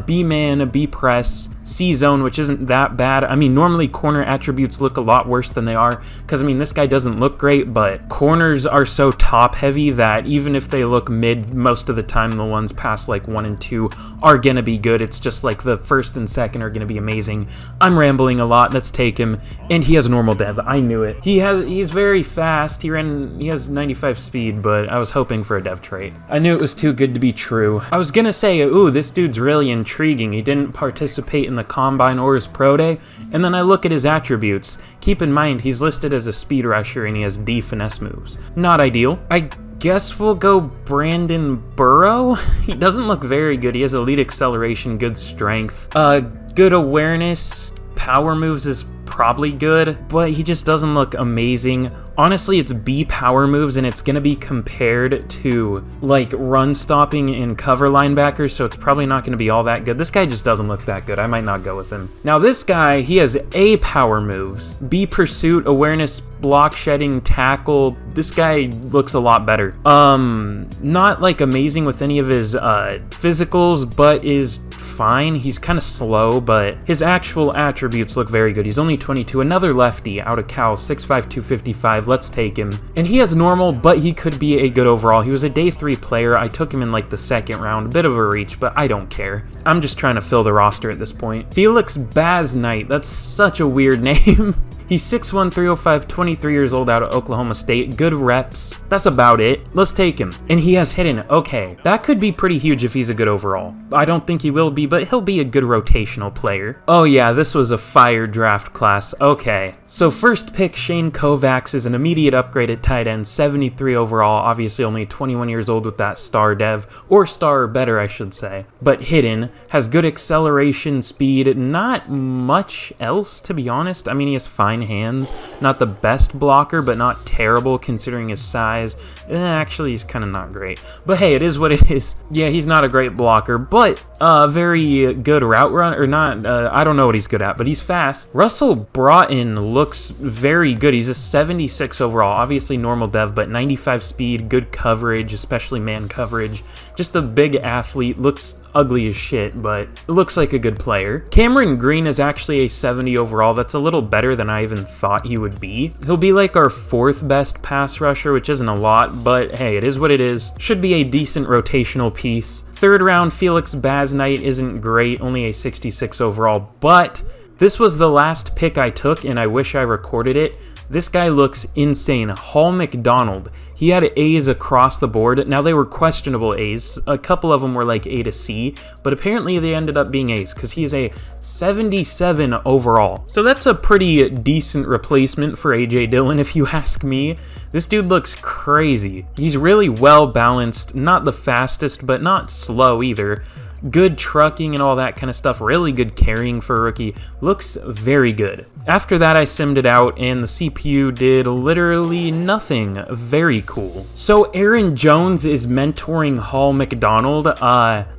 B-man, B-press, C-zone, which isn't that bad. I mean, normally corner attributes look a lot worse than they are, because, I mean, this guy doesn't look great, but corners are so top-heavy that even if they look mid, most of the time the ones past, like, 1 and 2 are gonna be good. It's just, like, the 1st and 2nd are gonna be amazing. I'm rambling a lot. Let's take him. And he has normal dev. I knew it. He's very fast. He has 95 speed, but I was hoping for a dev trait. I knew it was too good to be true. I was gonna say, ooh, this dude's really intriguing. He didn't participate in the combine or his pro day, and then I look at his attributes. Keep in mind, he's listed as a speed rusher and he has D finesse moves. Not ideal. I guess we'll go Brandon Burrow. He doesn't look very good. He has elite acceleration, good strength, good awareness, power moves is probably good, but he just doesn't look amazing. Honestly, it's B power moves, and it's going to be compared to, like, run stopping and cover linebackers, so it's probably not going to be all that good. This guy just doesn't look that good. I might not go with him. Now, this guy, he has A power moves. B pursuit, awareness, block shedding, tackle. This guy looks a lot better. Not, like, amazing with any of his physicals, but is fine. He's kind of slow, but his actual attributes look very good. He's only 22. Another lefty out of Cal, 6'5", 255. Let's take him. And he has normal, but he could be a good overall. He was a day 3 player. I took him in like the second round. A bit of a reach, but I don't care. I'm just trying to fill the roster at this point. Felix Baznite. That's such a weird name. He's 6'1", 305, 23 years old out of Oklahoma State. Good reps. That's about it. Let's take him. And he has hidden. Okay, that could be pretty huge if he's a good overall. I don't think he will be, but he'll be a good rotational player. Oh yeah, this was a fire draft class. Okay. So first pick, Shane Kovacs is an immediate upgrade at tight end, 73 overall. Obviously only 21 years old with that star dev, or star or better I should say. But hidden, has good acceleration, speed, not much else to be honest. I mean, he has fine hands, not the best blocker, but not terrible considering his size. Actually, he's kind of not great, but hey, it is what it is. Yeah, he's not a great blocker, but very good route run, or not, I don't know what he's good at, but he's fast. Russell Broughton looks very good. He's a 76 overall, obviously normal dev, but 95 speed, good coverage, especially man coverage. Just a big athlete, looks ugly as shit, but it looks like a good player. Cameron Green is actually a 70 overall. That's a little better than I even thought he would be. He'll be like our 4th best pass rusher, which isn't a lot, but hey, it is what it is. Should be a decent rotational piece. 3rd round, Felix Baznite isn't great, only a 66 overall, but this was the last pick I took, and I wish I recorded it. This guy looks insane. Hall McDonald. He had A's across the board. Now, they were questionable A's. A couple of them were like A to C, but apparently they ended up being A's because he is a 77 overall. So that's a pretty decent replacement for A.J. Dillon, if you ask me. This dude looks crazy. He's really well balanced. Not the fastest, but not slow either. Good trucking and all that kind of stuff. Really good carrying for a rookie. Looks very good. After that, I simmed it out, and the CPU did literally nothing. Very cool. So Aaron Jones is mentoring Hall McDonald.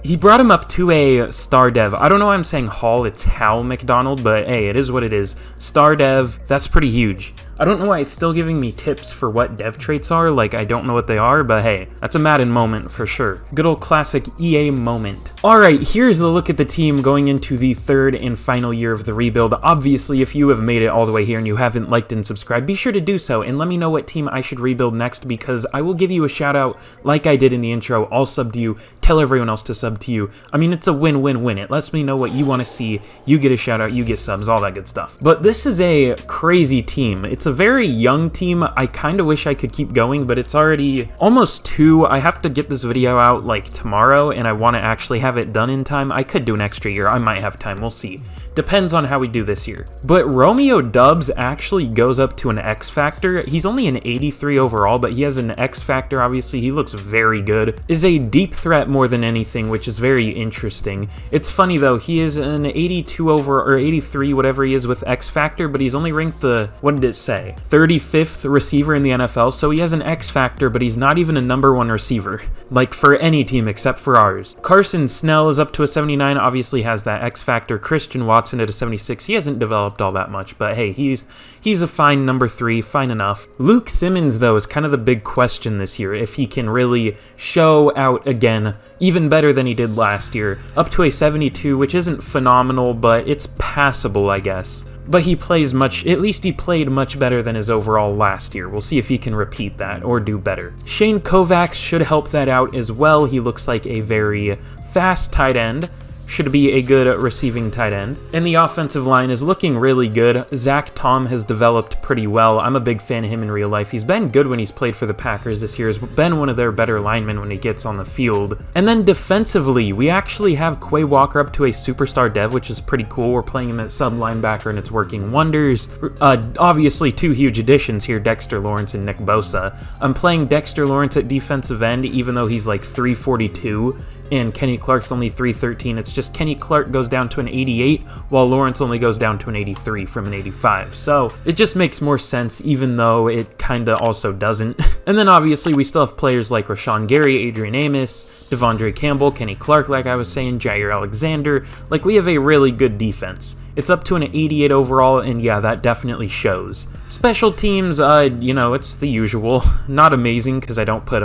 He brought him up to a star dev. I don't know why I'm saying Hall. It's Hal McDonald, but hey, it is what it is. Star dev. That's pretty huge. I don't know why it's still giving me tips for what dev traits are, like I don't know what they are, but hey, that's a Madden moment for sure. Good old classic EA moment. Alright, here's a look at the team going into the 3rd and final year of the rebuild. Obviously, if you have made it all the way here and you haven't liked and subscribed, be sure to do so, and let me know what team I should rebuild next, because I will give you a shout out like I did in the intro. I'll sub to you, tell everyone else to sub to you. I mean, it's a win-win-win. It lets me know what you want to see, you get a shout out, you get subs, all that good stuff. But this is a crazy team. It's a very young team. I kind of wish I could keep going, but it's already almost 2. I have to get this video out like tomorrow, and I want to actually have it done in time. I could do an extra year. I might have time. We'll see. Depends on how we do this year. But Romeo Dubs actually goes up to an X Factor. He's only an 83 overall, but he has an X Factor. Obviously, he looks very good. Is a deep threat more than anything, which is very interesting. It's funny though, he is an 82 over, or 83, whatever he is with X Factor, but he's only ranked the, what did it say? 35th receiver in the NFL, so he has an X Factor, but he's not even a #1 receiver. Like for any team except for ours. Carson Snell is up to a 79, obviously has that X Factor. Christian Watson at a 76. He hasn't developed all that much, but hey, he's a fine #3, fine enough. Luke Simmons, though, is kind of the big question this year, if he can really show out again, even better than he did last year. Up to a 72, which isn't phenomenal, but it's passable, I guess. But he plays much, at least he played much better than his overall last year. We'll see if he can repeat that or do better. Shane Kovacs should help that out as well. He looks like a very fast tight end. Should be a good receiving tight end. And the offensive line is looking really good. Zach Tom has developed pretty well. I'm a big fan of him in real life. He's been good when he's played for the Packers this year. He's been one of their better linemen when he gets on the field. And then defensively, we actually have Quay Walker up to a superstar dev, which is pretty cool. We're playing him at sub linebacker and it's working wonders. Obviously, 2 huge additions here, Dexter Lawrence and Nick Bosa. I'm playing Dexter Lawrence at defensive end, even though he's like 342. and Kenny Clark's only 313. It's just Kenny Clark goes down to an 88, while Lawrence only goes down to an 83 from an 85. So it just makes more sense, even though it kinda also doesn't. And then obviously we still have players like Rashawn Gary, Adrian Amos, Devondre Campbell, Kenny Clark, like I was saying, Jair Alexander. Like, we have a really good defense. It's up to an 88 overall, and yeah, that definitely shows. Special teams, it's the usual. Not amazing, because I don't put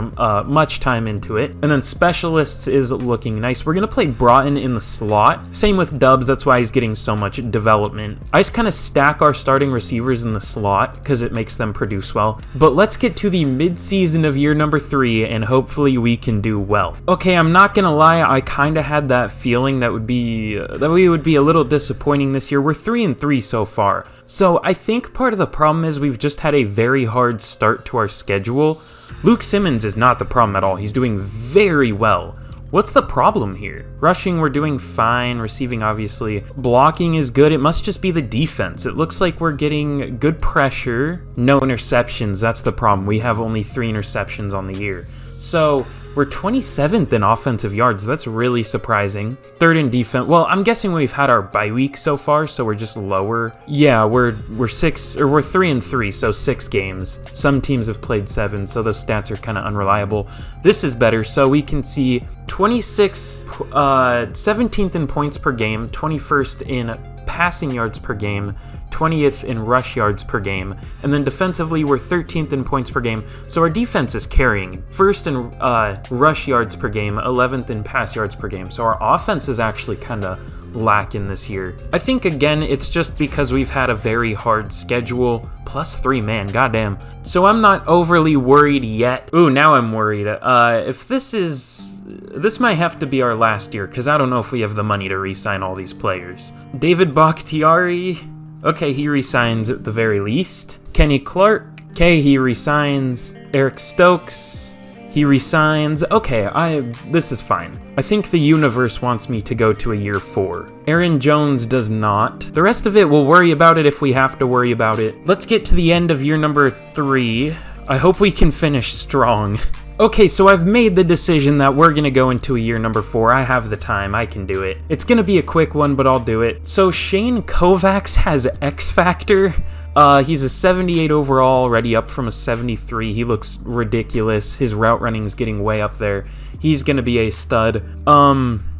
much time into it. And then specialists is looking nice. We're going to play Broughton in the slot. Same with Dubs, that's why he's getting so much development. I just kind of stack our starting receivers in the slot, because it makes them produce well. But let's get to the mid-season of year number 3, and hopefully we can do well. Okay, I'm not going to lie, I kind of had that feeling that we would be a little disappointing this year. We're 3-3 so far. So I think part of the problem is we've just had a very hard start to our schedule. Luke Simmons is not the problem at all. He's doing very well. What's the problem here? Rushing, we're doing fine. Receiving, obviously. Blocking is good. It must just be the defense. It looks like we're getting good pressure. No interceptions. That's the problem. We have only 3 interceptions on the year. So we're 27th in offensive yards. That's really surprising. 3rd in defense. Well, I'm guessing we've had our bye week so far, so we're just lower. Yeah, we're 3-3, so 6 games. Some teams have played 7, so those stats are kind of unreliable. This is better, so we can see 17th in points per game, 21st in passing yards per game, 20th in rush yards per game, and then defensively we're 13th in points per game, so our defense is carrying. 1st in rush yards per game, 11th in pass yards per game, so our offense is actually kind of lacking this year. I think, again, it's just because we've had a very hard schedule, +3, man, goddamn. So I'm not overly worried yet. Ooh, now I'm worried. If this might have to be our last year, because I don't know if we have the money to re-sign all these players. David Bakhtiari, okay, he resigns at the very least. Kenny Clark, okay, he resigns. Eric Stokes, he resigns. Okay, this is fine. I think the universe wants me to go to a year 4. Aaron Jones does not. The rest of it, we'll worry about it if we have to worry about it. Let's get to the end of year number 3. I hope we can finish strong. Okay, so I've made the decision that we're gonna go into a year number 4. I have the time, I can do it. It's gonna be a quick one, but I'll do it. So Shane Kovacs has X Factor. He's a 78 overall, already up from a 73. He looks ridiculous. His route running's getting way up there. He's gonna be a stud.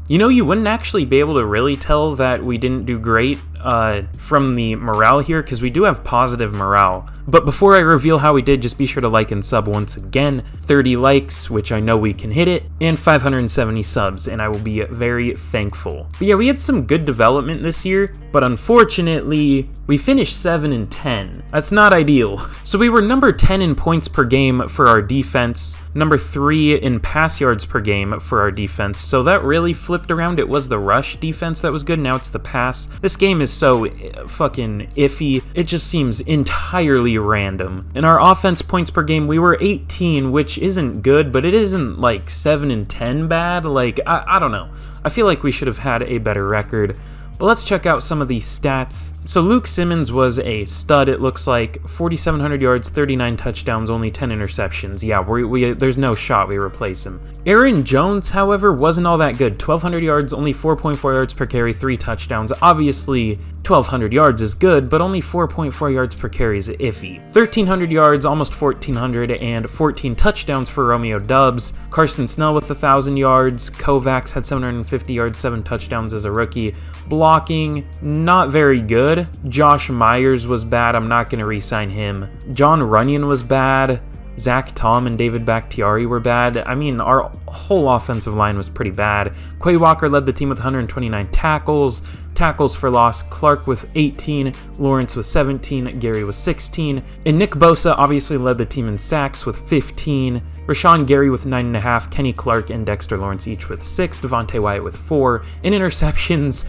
You wouldn't actually be able to really tell that we didn't do great from the morale here, because we do have positive morale. But before I reveal how we did, just be sure to like and sub once again. 30 likes, which I know we can hit it, and 570 subs, and I will be very thankful. But yeah, we had some good development this year, but unfortunately, we finished 7-10. That's not ideal. So we were number 10 in points per game for our defense, number 3 in pass yards per game for our defense, so that really flipped around. It was the rush defense that was good, now it's the pass. This game is so fucking iffy. It just seems entirely random. In our offense points per game, we were 18, which isn't good, but it isn't like 7-10 bad. Like, I don't know. I feel like we should have had a better record. But let's check out some of these stats. So Luke Simmons was a stud, it looks like. 4,700 yards, 39 touchdowns, only 10 interceptions. Yeah, there's no shot we replace him. Aaron Jones, however, wasn't all that good. 1,200 yards, only 4.4 yards per carry, 3 touchdowns. Obviously, 1,200 yards is good, but only 4.4 yards per carry is iffy. 1,300 yards, almost 1,400, and 14 touchdowns for Romeo Dubs. Carson Snell with 1,000 yards. Kovacs had 750 yards, 7 touchdowns as a rookie. Blocking, not very good. Josh Myers was bad. I'm not going to re-sign him. John Runyon was bad. Zach Tom and David Bakhtiari were bad. I mean, our whole offensive line was pretty bad. Quay Walker led the team with 129 tackles. Tackles for loss, Clark with 18, Lawrence with 17, Gary with 16, and Nick Bosa obviously led the team in sacks with 15, Rashawn Gary with 9.5, Kenny Clark and Dexter Lawrence each with 6, Devontae Wyatt with 4, in interceptions,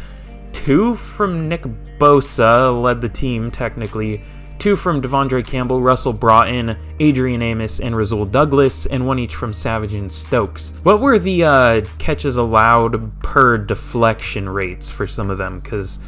2 from Nick Bosa led the team technically, 2 from Devondre Campbell, Russell Broughton, Adrian Amos, and Rasul Douglas, and 1 each from Savage and Stokes. What were the catches allowed per deflection rates for some of them? Because,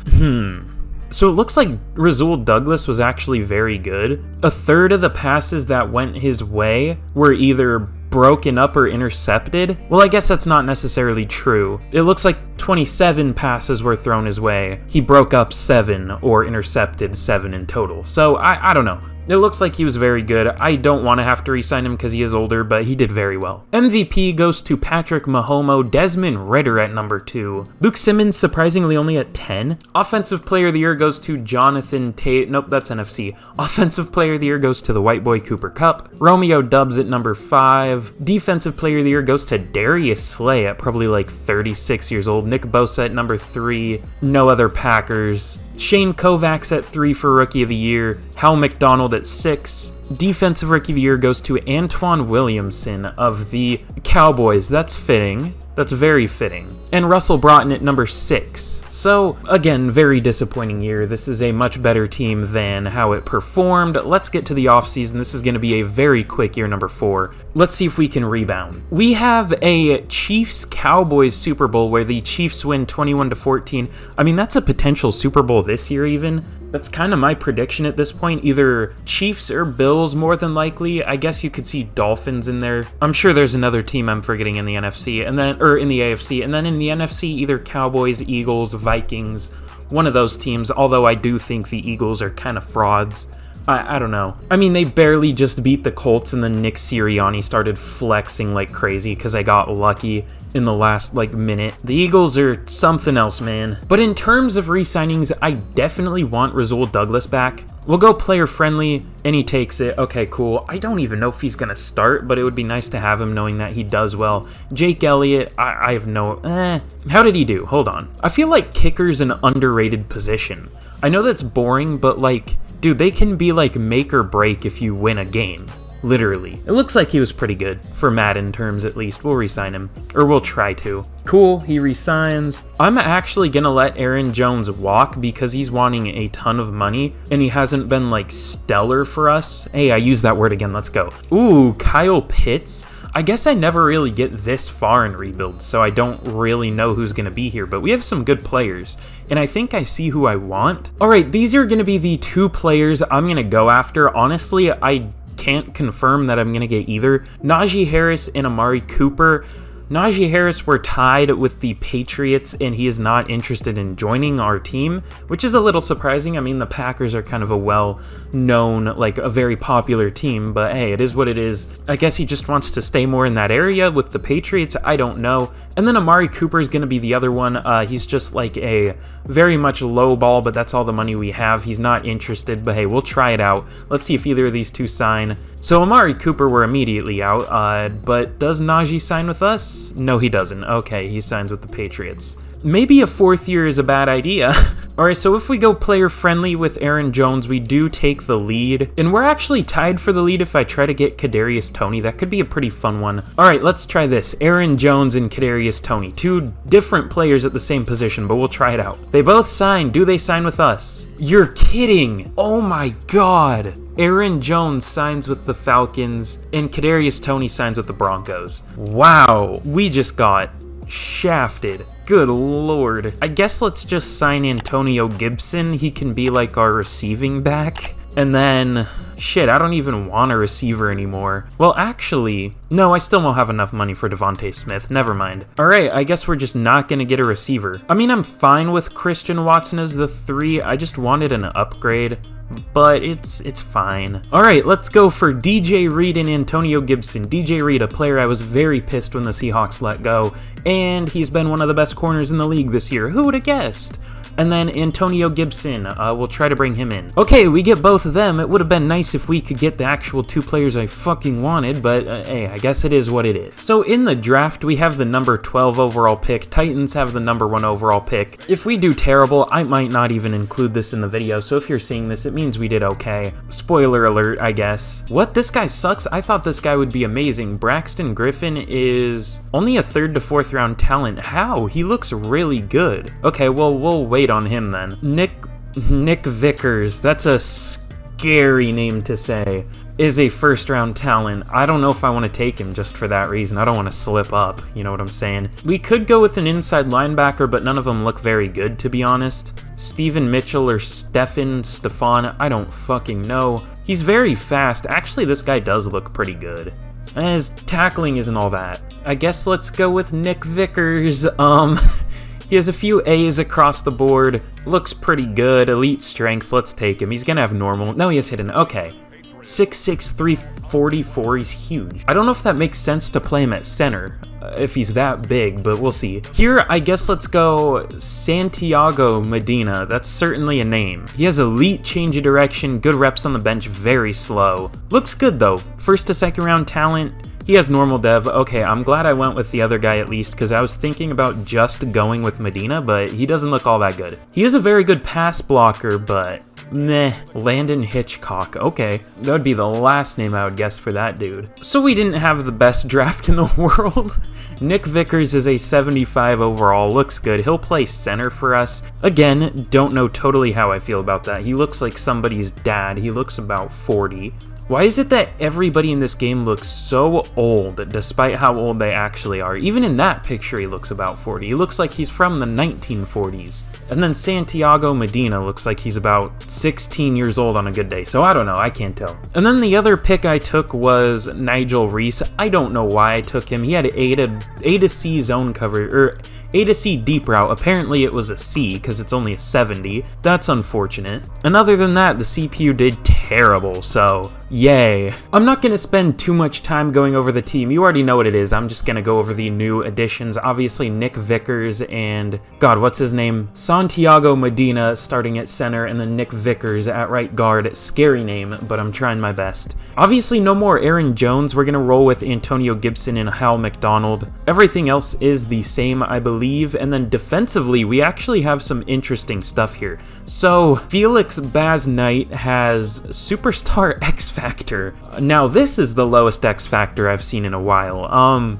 So it looks like Rasul Douglas was actually very good. A third of the passes that went his way were either broken up or intercepted? Well, I guess that's not necessarily true. It looks like 27 passes were thrown his way. He broke up 7 or intercepted 7 in total. So I don't know. It looks like he was very good. I don't want to have to re-sign him because he is older, but he did very well. MVP goes to Patrick Mahomes, Desmond Ridder at number 2. Luke Simmons surprisingly only at 10. Offensive Player of the Year goes to Jonathan Tate. Nope, that's NFC. Offensive Player of the Year goes to the white boy Cooper Kupp. Romeo Doubs at number 5. Defensive Player of the Year goes to Darius Slay at probably like 36 years old. Nick Bosa at number 3. No other Packers. Shane Kovacs at 3 for Rookie of the Year. Hal McDonald at 6. Defensive Rookie of the Year goes to Antoine Williamson of the Cowboys. That's fitting. That's very fitting. And Russell Broughton at number 6. So, again, very disappointing year. This is a much better team than how it performed. Let's get to the offseason. This is going to be a very quick year, number 4. Let's see if we can rebound. We have a Chiefs-Cowboys Super Bowl where the Chiefs win 21-14. I mean, that's a potential Super Bowl this year even. That's kind of my prediction at this point. Either Chiefs or Bills, more than likely. I guess you could see Dolphins in there. I'm sure there's another team I'm forgetting in the NFC, or in the AFC. And then in the NFC, either Cowboys, Eagles, Vikings, one of those teams. Although I do think the Eagles are kind of frauds. I don't know. I mean, they barely just beat the Colts, and then Nick Sirianni started flexing like crazy because I got lucky in the last, minute. The Eagles are something else, man. But in terms of re-signings, I definitely want Rasul Douglas back. We'll go player friendly, and he takes it. Okay, cool. I don't even know if he's going to start, but it would be nice to have him knowing that he does well. Jake Elliott, I have no... How did he do? Hold on. I feel like kicker's an underrated position. I know that's boring, but, dude, they can be, make or break if you win a game. Literally. It looks like he was pretty good, for Madden terms at least. We'll re-sign him. Or we'll try to. Cool, he re-signs. I'm actually gonna let Aaron Jones walk because he's wanting a ton of money, and he hasn't been, stellar for us. Hey, I used that word again, let's go. Ooh, Kyle Pitts. I guess I never really get this far in rebuild, so I don't really know who's going to be here, but we have some good players, and I think I see who I want. Alright, these are going to be the 2 players I'm going to go after. Honestly, I can't confirm that I'm going to get either. Najee Harris and Amari Cooper. Najee Harris were tied with the Patriots, and he is not interested in joining our team, which is a little surprising. I mean, the Packers are kind of a well-known, a very popular team, but hey, it is what it is. I guess he just wants to stay more in that area with the Patriots. I don't know. And then Amari Cooper is going to be the other one. He's just a very much low ball, but that's all the money we have. He's not interested, but hey, we'll try it out. Let's see if either of these 2 sign. So Amari Cooper, we're immediately out, but does Najee sign with us? No, he doesn't. Okay, he signs with the Patriots. Maybe a 4th year is a bad idea. Alright, so if we go player friendly with Aaron Jones, we do take the lead. And we're actually tied for the lead if I try to get Kadarius Toney. That could be a pretty fun one. Alright, let's try this. Aaron Jones and Kadarius Toney. 2 different players at the same position, but we'll try it out. They both sign. Do they sign with us? You're kidding! Oh my god! Aaron Jones signs with the Falcons, and Kadarius Toney signs with the Broncos. Wow, we just got shafted. Good lord. I guess let's just sign Antonio Gibson. He can be our receiving back. And then, shit, I don't even want a receiver anymore. Well, actually, no, I still won't have enough money for Devontae Smith. Never mind. Alright, I guess we're just not going to get a receiver. I mean, I'm fine with Christian Watson as the 3. I just wanted an upgrade, but it's fine. Alright, let's go for DJ Reed and Antonio Gibson. DJ Reed, a player I was very pissed when the Seahawks let go, and he's been one of the best corners in the league this year. Who would have guessed? And then Antonio Gibson, we'll try to bring him in. Okay, we get both of them. It would have been nice if we could get the actual 2 players I fucking wanted, but hey, I guess it is what it is. So in the draft, we have the number 12 overall pick. Titans have the number 1 overall pick. If we do terrible, I might not even include this in the video, so if you're seeing this, it means we did okay. Spoiler alert, I guess. What? This guy sucks? I thought this guy would be amazing. Braxton Griffin is only a 3rd to 4th round talent. How? He looks really good. Okay, well, we'll wait on him then. Nick Vickers, that's a scary name to say, is a 1st round talent. I don't know if I want to take him just for that reason. I don't want to slip up, you know what I'm saying? We could go with an inside linebacker, but none of them look very good, to be honest. Steven Mitchell or Stefan, I don't fucking know. He's very fast. Actually, this guy does look pretty good. His tackling isn't all that. I guess let's go with Nick Vickers. He has a few A's across the board. Looks pretty good. Elite strength. Let's take him. He's gonna have normal. No, he has hidden. Okay. 6'6", 344. He's huge. I don't know if that makes sense to play him at center, if he's that big, but we'll see. Here, I guess let's go Santiago Medina. That's certainly a name. He has elite change of direction, good reps on the bench, very slow. Looks good though. First to second round talent. He has normal dev. Okay, I'm glad I went with the other guy at least, because I was thinking about just going with Medina, but he doesn't look all that good. He is a very good pass blocker, but meh. Landon Hitchcock. Okay, that would be the last name I would guess for that dude. So we didn't have the best draft in the world. Nick Vickers is a 75 overall. Looks good. He'll play center for us. Again, don't know totally how I feel about that. He looks like somebody's dad. He looks about 40. Why is it that everybody in this game looks so old, despite how old they actually are? Even in that picture, he looks about 40. He looks like he's from the 1940s. And then Santiago Medina looks like he's about 16 years old on a good day. So I don't know, I can't tell. And then the other pick I took was Nigel Reese. I don't know why I took him. He had A to C zone cover, or A to C deep route. Apparently it was a C, because it's only a 70. That's unfortunate. And other than that, the CPU did terrible, so yay. I'm not going to spend too much time going over the team. You already know what it is. I'm just going to go over the new additions. Obviously, Nick Vickers and, God, what's his name? Santiago Medina starting at center, and then Nick Vickers at right guard. Scary name, but I'm trying my best. Obviously, no more Aaron Jones. We're going to roll with Antonio Gibson and Hal McDonald. Everything else is the same, I believe. And then defensively, we actually have some interesting stuff here. So, Felix Baz Knight has Superstar X Factor. Now, this is the lowest X Factor I've seen in a while.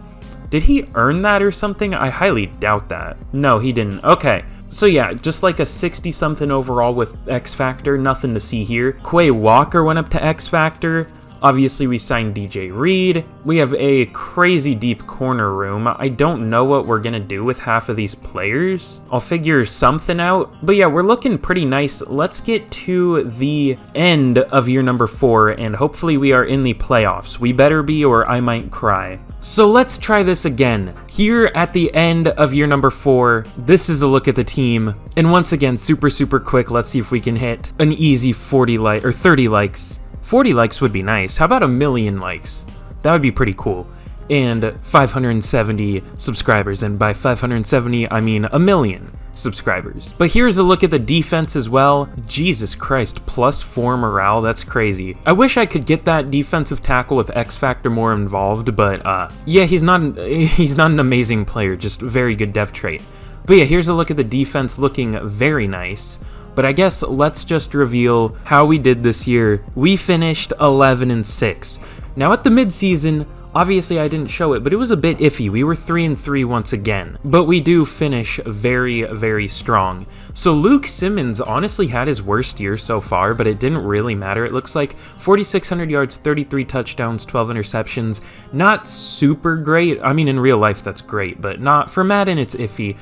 Did he earn that or something? I highly doubt that. No, he didn't. Okay. So yeah, just like a 60-something overall with X Factor, nothing to see here. Quay Walker went up to X Factor. Obviously, we signed DJ Reed. We have a crazy deep corner room. I don't know what we're going to do with half of these players. I'll figure something out. But yeah, we're looking pretty nice. Let's get to the end of year number 4, and hopefully we are in the playoffs. We better be, or I might cry. So let's try this again. Here at the end of year number 4, this is a look at the team. And once again, super quick, let's see if we can hit an easy 30 likes. 40 likes would be nice. How about 1 million likes? That would be pretty cool. And 570 subscribers. And by 570, I mean 1 million subscribers. But here's a look at the defense as well. Jesus Christ, +4 morale. That's crazy. I wish I could get that defensive tackle with X Factor more involved, but yeah, he's not an amazing player, just very good dev trait. But yeah, here's a look at the defense looking very nice. But I guess let's just reveal how we did this year. We finished 11-6. Now at the midseason, obviously I didn't show it, but it was a bit iffy. We were 3-3 once again. But we do finish very strong. So Luke Simmons honestly had his worst year so far, but it didn't really matter. It looks like 4,600 yards, 33 touchdowns, 12 interceptions. Not super great. I mean, in real life that's great, but not for Madden, it's iffy.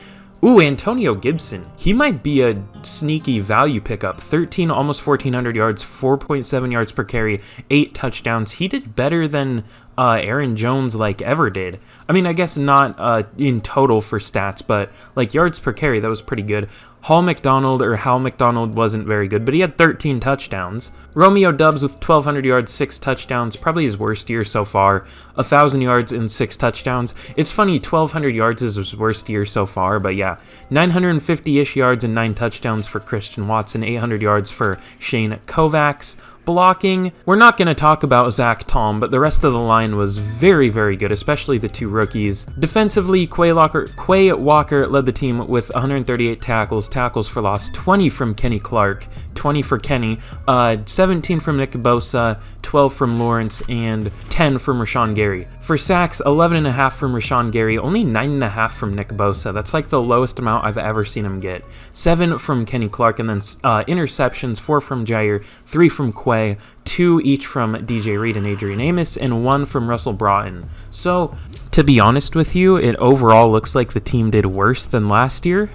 Ooh, Antonio Gibson. He might be a sneaky value pickup. 13, almost 1,400 yards, 4.7 yards per carry, 8 touchdowns. He did better than Aaron Jones ever did. I mean, I guess not in total for stats, but like yards per carry, that was pretty good. Hal McDonald wasn't very good, but he had 13 touchdowns. Romeo Doubs with 1,200 yards, 6 touchdowns, probably his worst year so far. 1,000 yards and 6 touchdowns. It's funny, 1,200 yards is his worst year so far, but yeah. 950-ish yards and 9 touchdowns for Christian Watson, 800 yards for Shane Kovacs. Blocking, we're not going to talk about Zach Tom, but the rest of the line was very good, especially the 2 rookies. Defensively, Quay Walker led the team with 138 tackles for loss, 20 from Kenny Clark, 20 for Kenny, 17 from Nick Bosa, 12 from Lawrence, and 10 from Rashawn Gary. For sacks, 11.5 from Rashawn Gary, only 9.5 from Nick Bosa. That's like the lowest amount I've ever seen him get. 7 from Kenny Clark, and then interceptions, 4 from Jair, 3 from Quay, 2 each from DJ Reed and Adrian Amos, and 1 from Russell Broughton. So, to be honest with you, it overall looks like the team did worse than last year.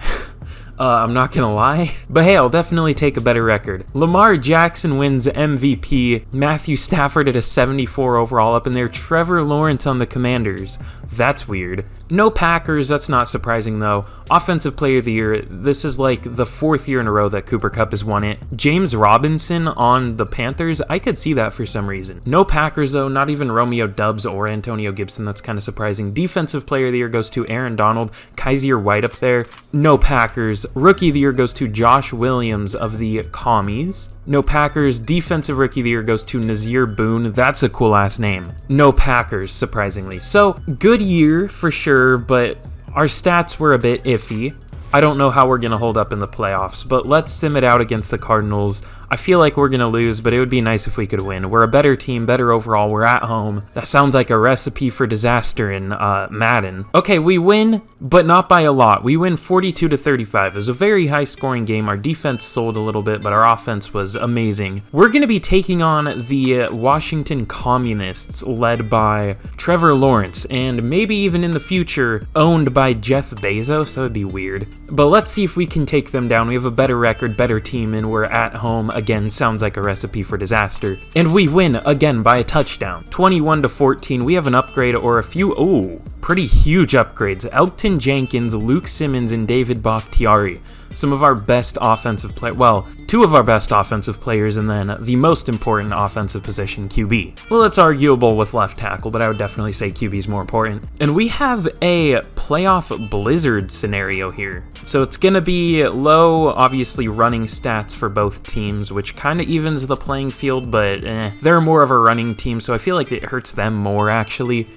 I'm not gonna lie. But hey, I'll definitely take a better record. Lamar Jackson wins MVP. Matthew Stafford at a 74 overall up in there. Trevor Lawrence on the Commanders. That's weird. No Packers, that's not surprising though. Offensive Player of the Year, this is like the 4th year in a row that Cooper Kupp has won it. James Robinson on the Panthers, I could see that for some reason. No Packers though, not even Romeo Doubs or Antonio Gibson, that's kind of surprising. Defensive Player of the Year goes to Aaron Donald, Kaiser White up there. No Packers. Rookie of the Year goes to Josh Williams of the Commies. No Packers. Defensive Rookie of the Year goes to Nazir Boone. That's a cool ass name. No Packers, surprisingly. So, good year for sure, but our stats were a bit iffy. I don't know how we're going to hold up in the playoffs, but let's sim it out against the Cardinals. I feel like we're going to lose, but it would be nice if we could win. We're a better team, better overall. We're at home. That sounds like a recipe for disaster in Madden. Okay, we win, but not by a lot. We win 42-35. It was a very high-scoring game. Our defense sold a little bit, but our offense was amazing. We're going to be taking on the Washington Communists, led by Trevor Lawrence, and maybe even in the future, owned by Jeff Bezos. That would be weird. But let's see if we can take them down. We have a better record, better team, and we're at home. Again, sounds like a recipe for disaster. And we win, again, by a touchdown. 21-14. We have an upgrade or a few, pretty huge upgrades. Elton Jenkins, Luke Simmons, and David Bakhtiari. Some of our best offensive players, well, 2 of our best offensive players, and then the most important offensive position, QB. Well, it's arguable with left tackle, but I would definitely say QB is more important. And we have a playoff blizzard scenario here. So it's going to be low, obviously, running stats for both teams, which kind of evens the playing field, but they're more of a running team, so I feel like it hurts them more, actually.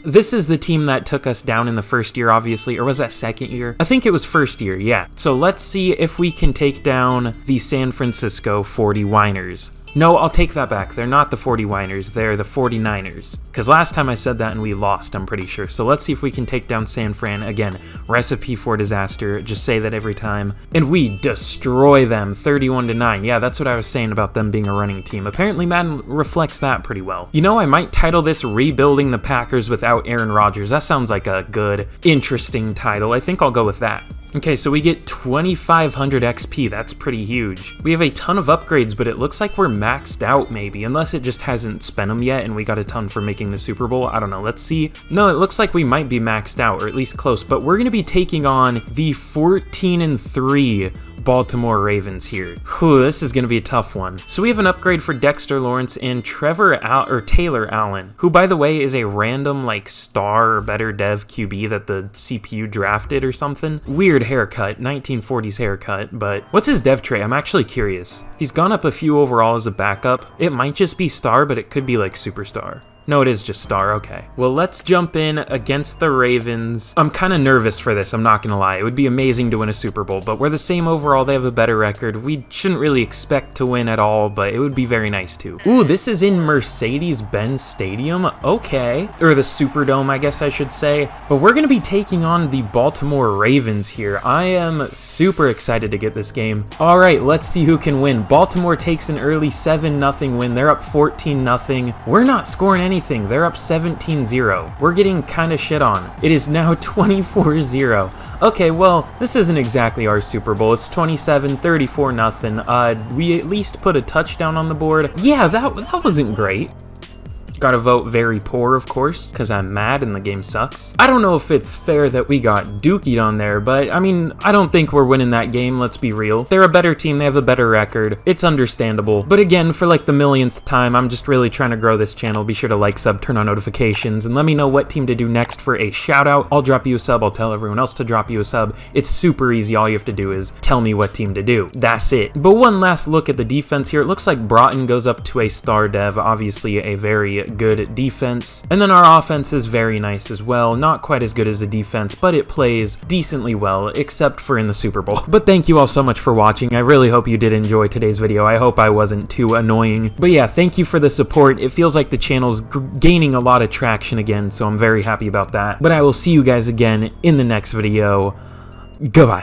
This is the team that took us down in the first year, obviously, or was that second year? I think it was first year, yeah. So let's see if we can take down the San Francisco 49ers. No, I'll take that back. They're not the 49ers, they're the 49ers. Because last time I said that and we lost, I'm pretty sure. So let's see if we can take down San Fran. Again, recipe for disaster. Just say that every time. And we destroy them, 31-9. Yeah, that's what I was saying about them being a running team. Apparently Madden reflects that pretty well. You know, I might title this Rebuilding the Packers Without Aaron Rodgers. That sounds like a good, interesting title. I think I'll go with that. Okay, so we get 2,500 XP. That's pretty huge. We have a ton of upgrades, but it looks like we're maxed out maybe, unless it just hasn't spent them yet and we got a ton for making the Super Bowl. I don't know. Let's see. No, it looks like we might be maxed out, or at least close, but we're going to be taking on the 14-3 Baltimore Ravens here. Whew, this is going to be a tough one. So we have an upgrade for Dexter Lawrence and Taylor Allen, who, by the way, is a random like star or better dev QB that the CPU drafted or something. Weird haircut, 1940s haircut, but what's his dev trait? I'm actually curious. He's gone up a few overall as a backup. It might just be star, but it could be like superstar. No, it is just star, okay. Well, let's jump in against the Ravens. I'm kind of nervous for this, I'm not gonna lie. It would be amazing to win a Super Bowl, but we're the same overall, they have a better record. We shouldn't really expect to win at all, but it would be very nice too. Ooh, this is in Mercedes-Benz Stadium, okay. Or the Superdome, I guess I should say. But we're gonna be taking on the Baltimore Ravens here. I am super excited to get this game. All right, let's see who can win. Baltimore takes an early 7-0 win. They're up 14-0. We're not scoring anything. They're up 17-0. We're getting kind of shit on. It is now 24-0. Okay, well, this isn't exactly our Super Bowl. It's 27-34-0. We at least put a touchdown on the board. Yeah, that wasn't great. Gotta vote very poor, of course, because I'm mad and the game sucks. I don't know if it's fair that we got dookied on there, but I mean, I don't think we're winning that game, let's be real. They're a better team, they have a better record. It's understandable. But again, for like the millionth time, I'm just really trying to grow this channel. Be sure to like, sub, turn on notifications, and let me know what team to do next for a shout out. I'll drop you a sub, I'll tell everyone else to drop you a sub. It's super easy, all you have to do is tell me what team to do. That's it. But one last look at the defense here. It looks like Broughton goes up to a star dev, obviously a very good defense. And then our offense is very nice as well. Not quite as good as the defense, but it plays decently well, except for in the Super Bowl. But thank you all so much for watching. I really hope you did enjoy today's video. I hope I wasn't too annoying. But yeah, thank you for the support. It feels like the channel's gaining a lot of traction again, so I'm very happy about that. But I will see you guys again in the next video. Goodbye.